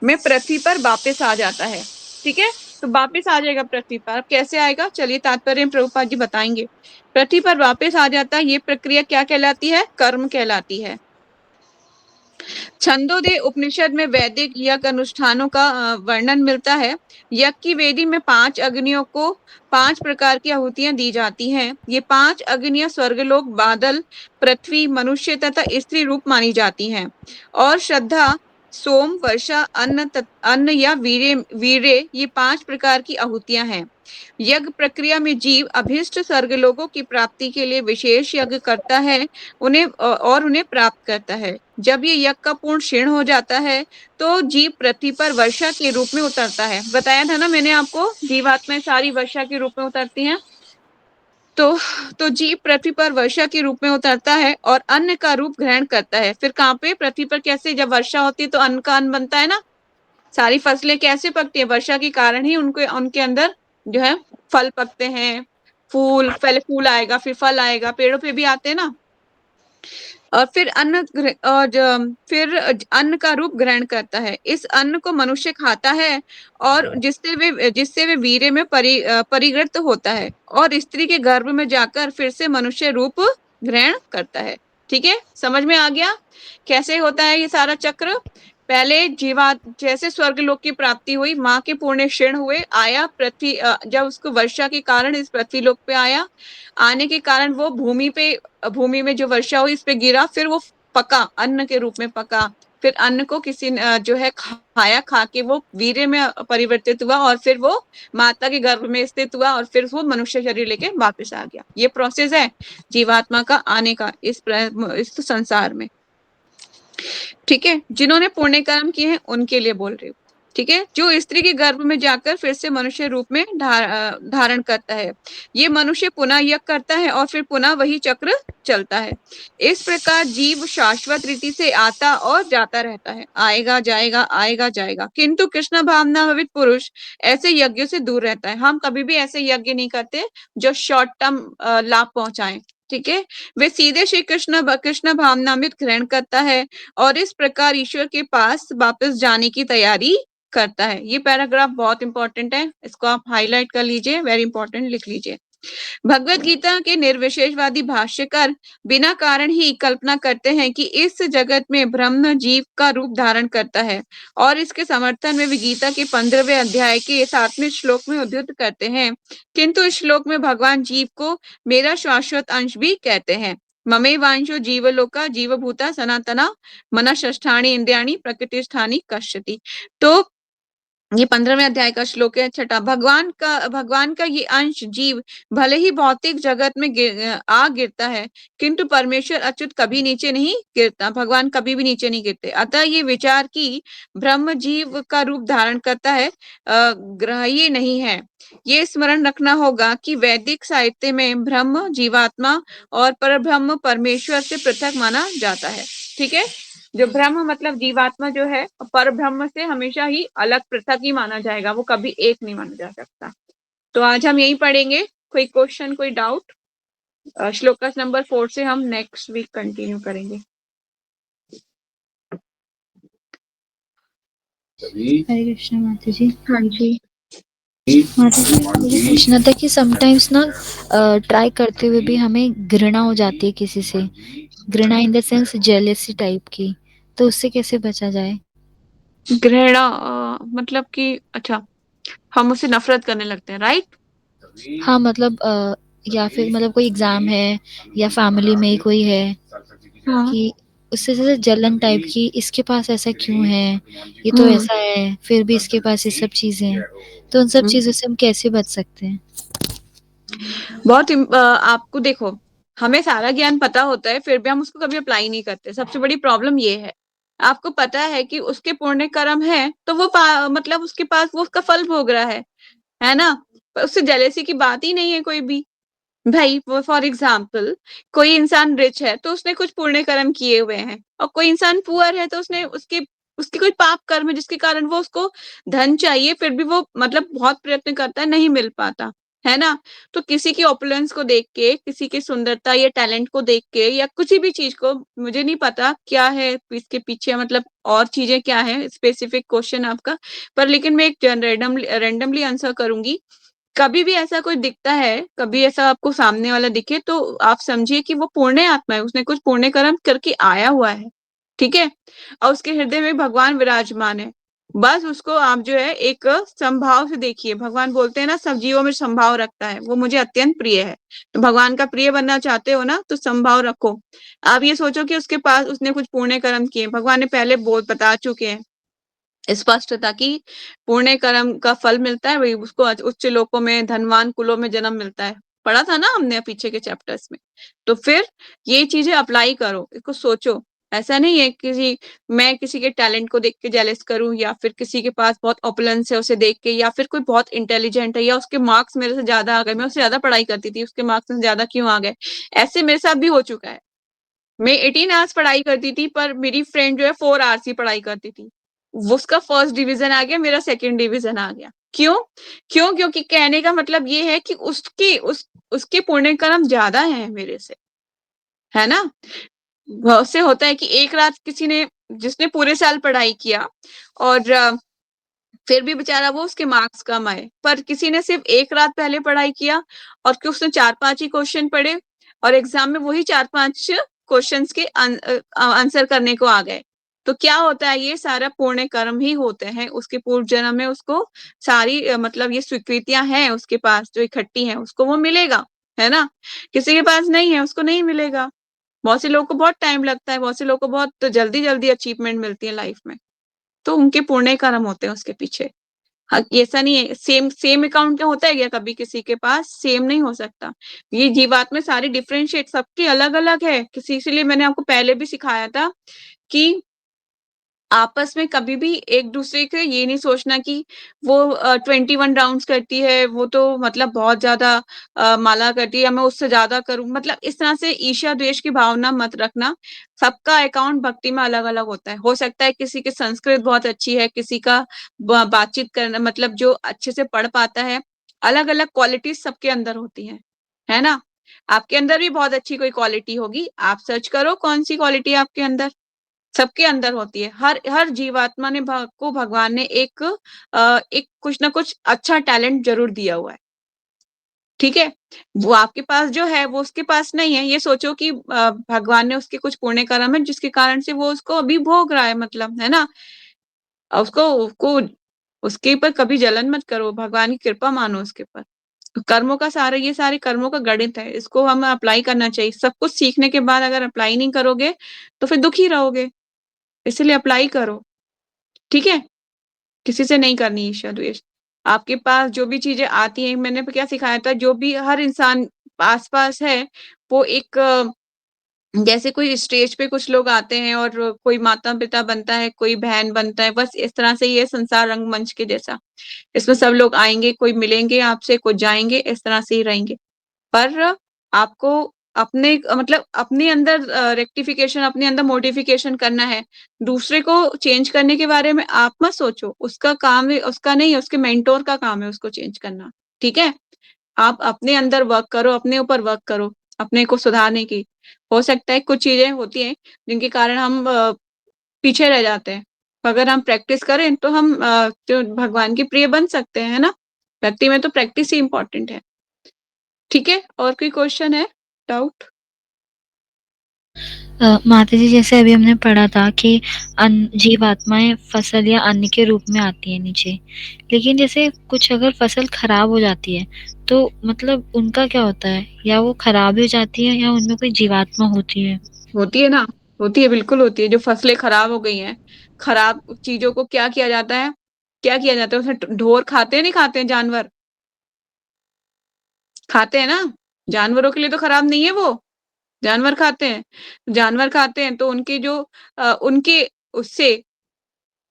में पृथ्वी पर वापस आ जाता है। ठीक है, तो वापस आ जाएगा पृथ्वी पर। अब कैसे आएगा? चलिए तात्पर्य प्रभुपाद जी बताएंगे। पृथ्वी पर वापस आ जाता है, ये प्रक्रिया क्या कहलाती है? कर्म कहलाती है। छंदोदय उपनिषद में वैदिक यज्ञ अनुष्ठानों का वर्णन मिलता है। यज्ञ की वेदी में 5 अग्नियों को 5 प्रकार की आहुतियां दी जाती हैं। ये 5 अग्नियां स्वर्गलोक, बादल, पृथ्वी, मनुष्य तथा स्त्री रूप मानी जाती हैं और श्रद्धा, सोम, वर्षा, अन्न या वीर्य ये 5 प्रकार की आहुतियां हैं। यज्ञ प्रक्रिया में जीव अभिष्ट स्वर्गलोकों की प्राप्ति के लिए विशेष यज्ञ करता है, उन्हें प्राप्त करता है। जब ये यज्ञ का पूर्ण क्षीण हो जाता है, तो जीव पृथ्वी पर वर्षा के रूप में उतरता है। बताया था ना मैंने आपको, जीवात्माएं सारी वर्षा के रूप में उतरती हैं। तो जीव पृथ्वी पर वर्षा के रूप में उतरता है और अन्न का रूप ग्रहण करता है। फिर कहाँ पे? पृथ्वी पर। कैसे? जब वर्षा होती है तो अन्न का अन्न बनता है ना। सारी फसलें कैसे पकती है? वर्षा के कारण ही उनके अंदर जो है फल पकते हैं। फूल, पहले फूल आएगा, फिर फल आएगा, पेड़ों पे भी आते हैं ना। और फिर अन्न का रूप ग्रहण करता है। इस अन्न को मनुष्य खाता है और जिससे वे वीर्य में परिगृत होता है और स्त्री के गर्भ में जाकर फिर से मनुष्य रूप ग्रहण करता है। ठीक है, समझ में आ गया कैसे होता है ये सारा चक्र? पहले जैसे स्वर्गलोक की प्राप्ति हुई, माँ के पुण्य क्षीण हुए, आया पृथ्वी, जब उसको वर्षा के कारण इस पृथ्वी लोक पे आया, आने के कारण वो भूमि में जो वर्षा हुई इस पे गिरा, फिर वो पका, अन्न के रूप में पका। फिर अन्न को किसी ने जो है खाया, खा के वो वीर्य में परिवर्तित हुआ और फिर वो माता के गर्भ में स्थित हुआ और फिर वो मनुष्य शरीर लेके वापस आ गया। ये प्रोसेस है जीवात्मा का आने का इस संसार में। ठीक है, जिन्होंने पुण्य कर्म किए हैं उनके लिए बोल रही हूँ। ठीक है, जो स्त्री के गर्भ में जाकर फिर से मनुष्य रूप में धारण करता है, ये मनुष्य पुनः यज्ञ करता है और फिर पुनः वही चक्र चलता है। इस प्रकार जीव शाश्वत रीति से आता और जाता रहता है, आएगा जाएगा, आएगा जाएगा। किंतु कृष्ण भावना भावित पुरुष ऐसे यज्ञों से दूर रहता है। हम कभी भी ऐसे यज्ञ नहीं करते जो शॉर्ट टर्म लाभ पहुंचाएं। ठीक है, वे सीधे श्री कृष्ण भावनामृत ग्रहण करता है और इस प्रकार ईश्वर के पास वापस जाने की तैयारी करता है। ये पैराग्राफ बहुत इंपॉर्टेंट है, इसको आप हाईलाइट कर लीजिए, वेरी इंपॉर्टेंट लिख लीजिए। भगवत गीता के निर्विशेषवादी भाष्यकार बिना कारण ही कल्पना करते हैं कि इस जगत में ब्रह्म जीव का रूप धारण करता है और इसके समर्थन में भी गीता के 15वें अध्याय के 7वें श्लोक में उद्धृत करते हैं। किंतु इस श्लोक में भगवान जीव को मेरा शाश्वत अंश भी कहते हैं। ममेवांशो जीवलोका जीवभूता सनातना मनः षष्ठानि इंद्रियाणि प्रकृतिस्थानि कश्यति। तो ये 15वें अध्याय का श्लोक है, छठा। भगवान का ये अंश जीव भले ही भौतिक जगत में आ गिरता है, किंतु परमेश्वर अच्युत कभी नीचे नहीं गिरता। भगवान कभी भी नीचे नहीं गिरते। अतः ये विचार कि ब्रह्म जीव का रूप धारण करता है ग्राह्य नहीं है। ये स्मरण रखना होगा कि वैदिक साहित्य में ब्रह्म जीवात्मा और परब्रह्म परमेश्वर से पृथक माना जाता है। ठीक है, जो ब्रह्म मतलब जीवात्मा जो है, पर ब्रह्म से हमेशा ही अलग पृथक ही माना जाएगा, वो कभी एक नहीं माना जा सकता। तो आज हम यही पढ़ेंगे। कोई क्वेश्चन, कोई डाउट? श्लोक नंबर 4 से हम नेक्स्ट वीक कंटिन्यू करेंगे। हरे कृष्णा माता जी। हाँ जी। माता जी, मुझे पूछना था कि समटाइम्स ना ट्राई करते हुए भी हमें घृणा हो जाती है किसी से, घृणा in the sense jealousy type की, तो उससे कैसे बचा जाए? घृणा मतलब कि अच्छा, हम उससे नफरत करने लगते हैं, राइट? हाँ मतलब या फिर मतलब कोई एग्जाम है या फैमिली में ही कोई है हाँ। कि उससे जैसे जलन टाइप की, इसके पास ऐसा क्यों है, ये तो हम्म ऐसा है, फिर भी इसके पास ये सब चीजें हैं, तो उन सब हम्म। चीजों से हम कैसे बच सकते हैं? आपको देखो, हमें सारा ज्ञान पता होता है, फिर भी हम उसको कभी अप्लाई नहीं करते। सबसे बड़ी प्रॉब्लम ये है। आपको पता है कि उसके पुण्य कर्म है, तो वो मतलब उसके पास वो उसका फल भोग रहा है ना? पर उससे जेलेसी की बात ही नहीं है कोई भी। भाई, वो फॉर एग्जाम्पल, कोई इंसान रिच है तो उसने कुछ पुण्य कर्म किए हुए हैं, और कोई इंसान पुअर है तो उसने उसकी कोई पाप कर्म है जिसके कारण वो उसको धन चाहिए, फिर भी वो मतलब बहुत प्रयत्न करता है, नहीं मिल पाता, है ना? तो किसी की ऑपुलेंस को देख के, किसी की सुंदरता या टैलेंट को देख के, या किसी भी चीज को, मुझे नहीं पता क्या है इसके पीछे, मतलब और चीजें क्या है, स्पेसिफिक क्वेश्चन आपका, पर लेकिन मैं एक रैंडमली आंसर करूंगी। कभी भी ऐसा कोई दिखता है, कभी ऐसा आपको सामने वाला दिखे, तो आप समझिए कि वो पुण्य आत्मा है, उसने कुछ पुण्य कर्म करके आया हुआ है। ठीक है, और उसके हृदय में भगवान विराजमान है। बस उसको आप जो है एक संभाव से देखिए। भगवान बोलते हैं ना, सब जीवों में संभाव रखता है, वो मुझे अत्यंत प्रिय है। तो भगवान का प्रिय बनना चाहते हो ना, तो संभाव रखो। आप ये सोचो कि उसके पास उसने कुछ पुण्य कर्म किए, भगवान ने पहले बहुत बता चुके हैं स्पष्ट था कि पुण्य कर्म का फल मिलता है, वही उसको उच्च लोकों में, धनवान कुलों में जन्म मिलता है। पढ़ा था ना हमने पीछे के चैप्टर्स में। तो फिर ये चीजें अप्लाई करो, इसको सोचो। ऐसा नहीं है मैं किसी के टैलेंट को देख के जेलस करूं, या फिर किसी के पास बहुत ऑपुलेंस है उसे देख के, या फिर कोई बहुत इंटेलिजेंट है, या उसके मार्क्स मेरे से ज्यादा आ गए, मैं उससे ज्यादा पढ़ाई करती थी, उसके मार्क्स से ज्यादा क्यों आ गए। ऐसे मेरे साथ भी हो चुका है। मैं 18 आवर्स पढ़ाई करती थी, पर मेरी फ्रेंड जो है 4 आवर्स ही पढ़ाई करती थी। उसका फर्स्ट डिवीजन आ गया, मेरा सेकंड डिवीजन आ गया। क्यों? क्योंकि कहने का मतलब ये है कि उसके पुण्य कर्म ज्यादा है मेरे से, है ना? बहुत से होता है कि एक रात किसी ने, जिसने पूरे साल पढ़ाई किया, और फिर भी बेचारा वो उसके मार्क्स कम आए, पर किसी ने सिर्फ एक रात पहले पढ़ाई किया, और कि उसने 4-5 ही क्वेश्चन पढ़े, और एग्जाम में वही 4-5 क्वेश्चंस के आंसर करने को आ गए। तो क्या होता है, ये सारा पुण्य कर्म ही होते हैं। उसके पूर्व जन्म में उसको सारी मतलब ये स्वीकृतियां हैं उसके पास, जो इकट्ठी हैं, उसको वो मिलेगा, है ना? किसी के पास नहीं है, उसको नहीं मिलेगा। बहुत से लोगों को बहुत टाइम लगता है, बहुत से लोगों को बहुत जल्दी जल्दी अचीवमेंट मिलती है लाइफ में। तो उनके पुण्य कर्म होते हैं उसके पीछे। हाँ, ऐसा नहीं है सेम सेम अकाउंट क्या होता है क्या कभी किसी के पास? सेम नहीं हो सकता। ये जीवात में सारी डिफरेंशिएट, सबकी अलग अलग है। किसी, इसीलिए मैंने आपको पहले भी सिखाया था कि आपस में कभी भी एक दूसरे के ये नहीं सोचना कि वो 21 राउंड्स करती है, वो तो मतलब बहुत ज्यादा माला करती है, या मैं उससे ज्यादा करूं, मतलब इस तरह से ईर्ष्या द्वेष की भावना मत रखना। सबका अकाउंट भक्ति में अलग अलग होता है। हो सकता है किसी की संस्कृत बहुत अच्छी है, किसी का बातचीत करना, मतलब जो अच्छे से पढ़ पाता है। अलग अलग क्वालिटीज सबके अंदर होती है ना? आपके अंदर भी बहुत अच्छी कोई क्वालिटी होगी, आप सर्च करो कौन सी क्वालिटी है आपके अंदर। सबके अंदर होती है। हर हर जीवात्मा ने को भगवान ने एक कुछ ना कुछ अच्छा टैलेंट जरूर दिया हुआ है। ठीक है, वो आपके पास जो है वो उसके पास नहीं है। ये सोचो कि भगवान ने उसके कुछ पुण्य कर्म है जिसके कारण से वो उसको अभी भोग रहा है, मतलब, है ना? उसको उसके ऊपर कभी जलन मत करो, भगवान की कृपा मानो उसके ऊपर। कर्मों का सारा, ये सारे कर्मों का गणित है, इसको हमें अप्लाई करना चाहिए। सब कुछ सीखने के बाद अगर अप्लाई नहीं करोगे तो फिर दुखी रहोगे। इसलिए अप्लाई करो। ठीक है, किसी से नहीं करनी ईर्ष्या द्वेष। आपके पास जो भी चीज़ें आती हैं, मैंने क्या सिखाया था, जो भी हर इंसान आस-पास है, वो एक जैसे कोई स्टेज पे कुछ लोग आते हैं और कोई माता-पिता बनता है, कोई बहन बनता है, बस इस तरह से ये संसार रंगमंच के जैसा। इसमें सब लोग आएँगे, कोई मिलेंगे आपसे, कोई जाएँगे, इस तरह से ही रहेंगे। पर आपको अपने मतलब अपने अंदर रेक्टिफिकेशन, अपने अंदर मॉडिफिकेशन करना है। दूसरे को चेंज करने के बारे में आप मत सोचो, उसका काम है, उसका नहीं, उसके मेंटर का काम है उसको चेंज करना, ठीक है? आप अपने अंदर वर्क करो, अपने ऊपर वर्क करो, अपने को सुधारने की। हो सकता है कुछ चीज़ें होती हैं, जिनके कारण हम पीछे रह जाते हैं। अगर हम प्रैक्टिस करें तो हम जो भगवान के प्रिय बन सकते हैं, है ना? भक्ति में तो प्रैक्टिस ही इम्पोर्टेंट है। ठीक है? और कोई क्वेश्चन है? डाउट? माता जी, जैसे अभी हमने पढ़ा था कि जीवात्माएं फसल या अन्न के रूप में आती हैं नीचे, लेकिन जैसे कुछ अगर फसल खराब हो जाती है तो मतलब उनका क्या होता है? या वो खराब हो जाती है या उनमें कोई जीवात्मा होती है? होती है ना, होती है, बिल्कुल होती है। जो फसलें खराब हो गई हैं, खराब चीज़ों को क्या किया जाता है? क्या किया जाता है? उसमें ढोर खाते हैं, नहीं खाते हैं जानवर? खाते हैं ना? जानवरों के लिए तो खराब नहीं है वो, जानवर खाते हैं। जानवर खाते हैं तो उनके जो उनके उससे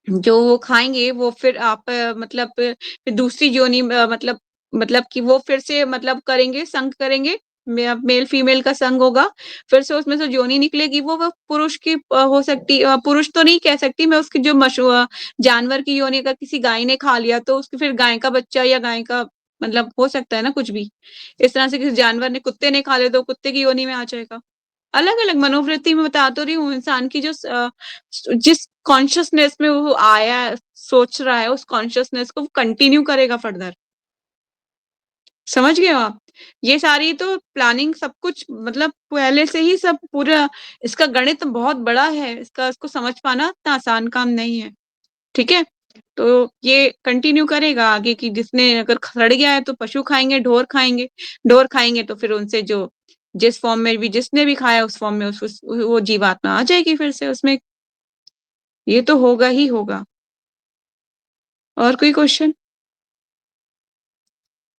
जो वो खाएँगे वो फिर आप मतलब फिर दूसरी योनि मतलब कि वो फिर से मतलब करेंगे, संग करेंगे, मेल फीमेल का संग होगा, फिर से उसमें से योनि निकलेगी, वो पुरुष की हो सकती पुरुष तो नहीं कह सकती मैं, उसकी जो जानवर की योनि अगर किसी गाय ने खा लिया तो उसकी फिर गाय का बच्चा या गाय का मतलब हो सकता है ना कुछ भी। इस तरह से किसी जानवर ने कुत्ते ने खा लिया तो कुत्ते की योनि में आ जाएगा। अलग-अलग मनोवृत्ति में बता तो रही हूँ इंसान की जो जिस कॉन्शसनेस में वो आया है, सोच रहा है, उस कॉन्शसनेस को वो कंटिन्यू करेगा फर्दर। समझ गए हो आप? ये सारी तो प्लानिंग सब कुछ मतलब पहले से ही सब पूरा इसका गणित बहुत बड़ा है, इसको समझ पाना इतना आसान काम नहीं है, ठीक है? तो ये कंटिन्यू करेगा आगे कि जिसने अगर सड़ गया है तो पशु खाएँगे, ढोर खाएँगे तो फिर उनसे जो जिस फ़ॉर्म में भी जिसने भी खाया उस फ़ॉर्म में उस वो जीवात्मा आ जाएगी फिर से उसमें, ये तो होगा ही होगा। और कोई क्वेश्चन?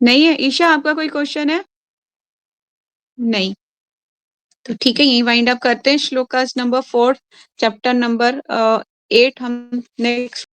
नहीं है? ईशा आपका कोई क्वेश्चन है? नहीं। तो ठीक है, यहीं वाइंड अप करते हैं श्लोकास नंबर 4 चैप्टर नंबर 8 हम नेक्स्ट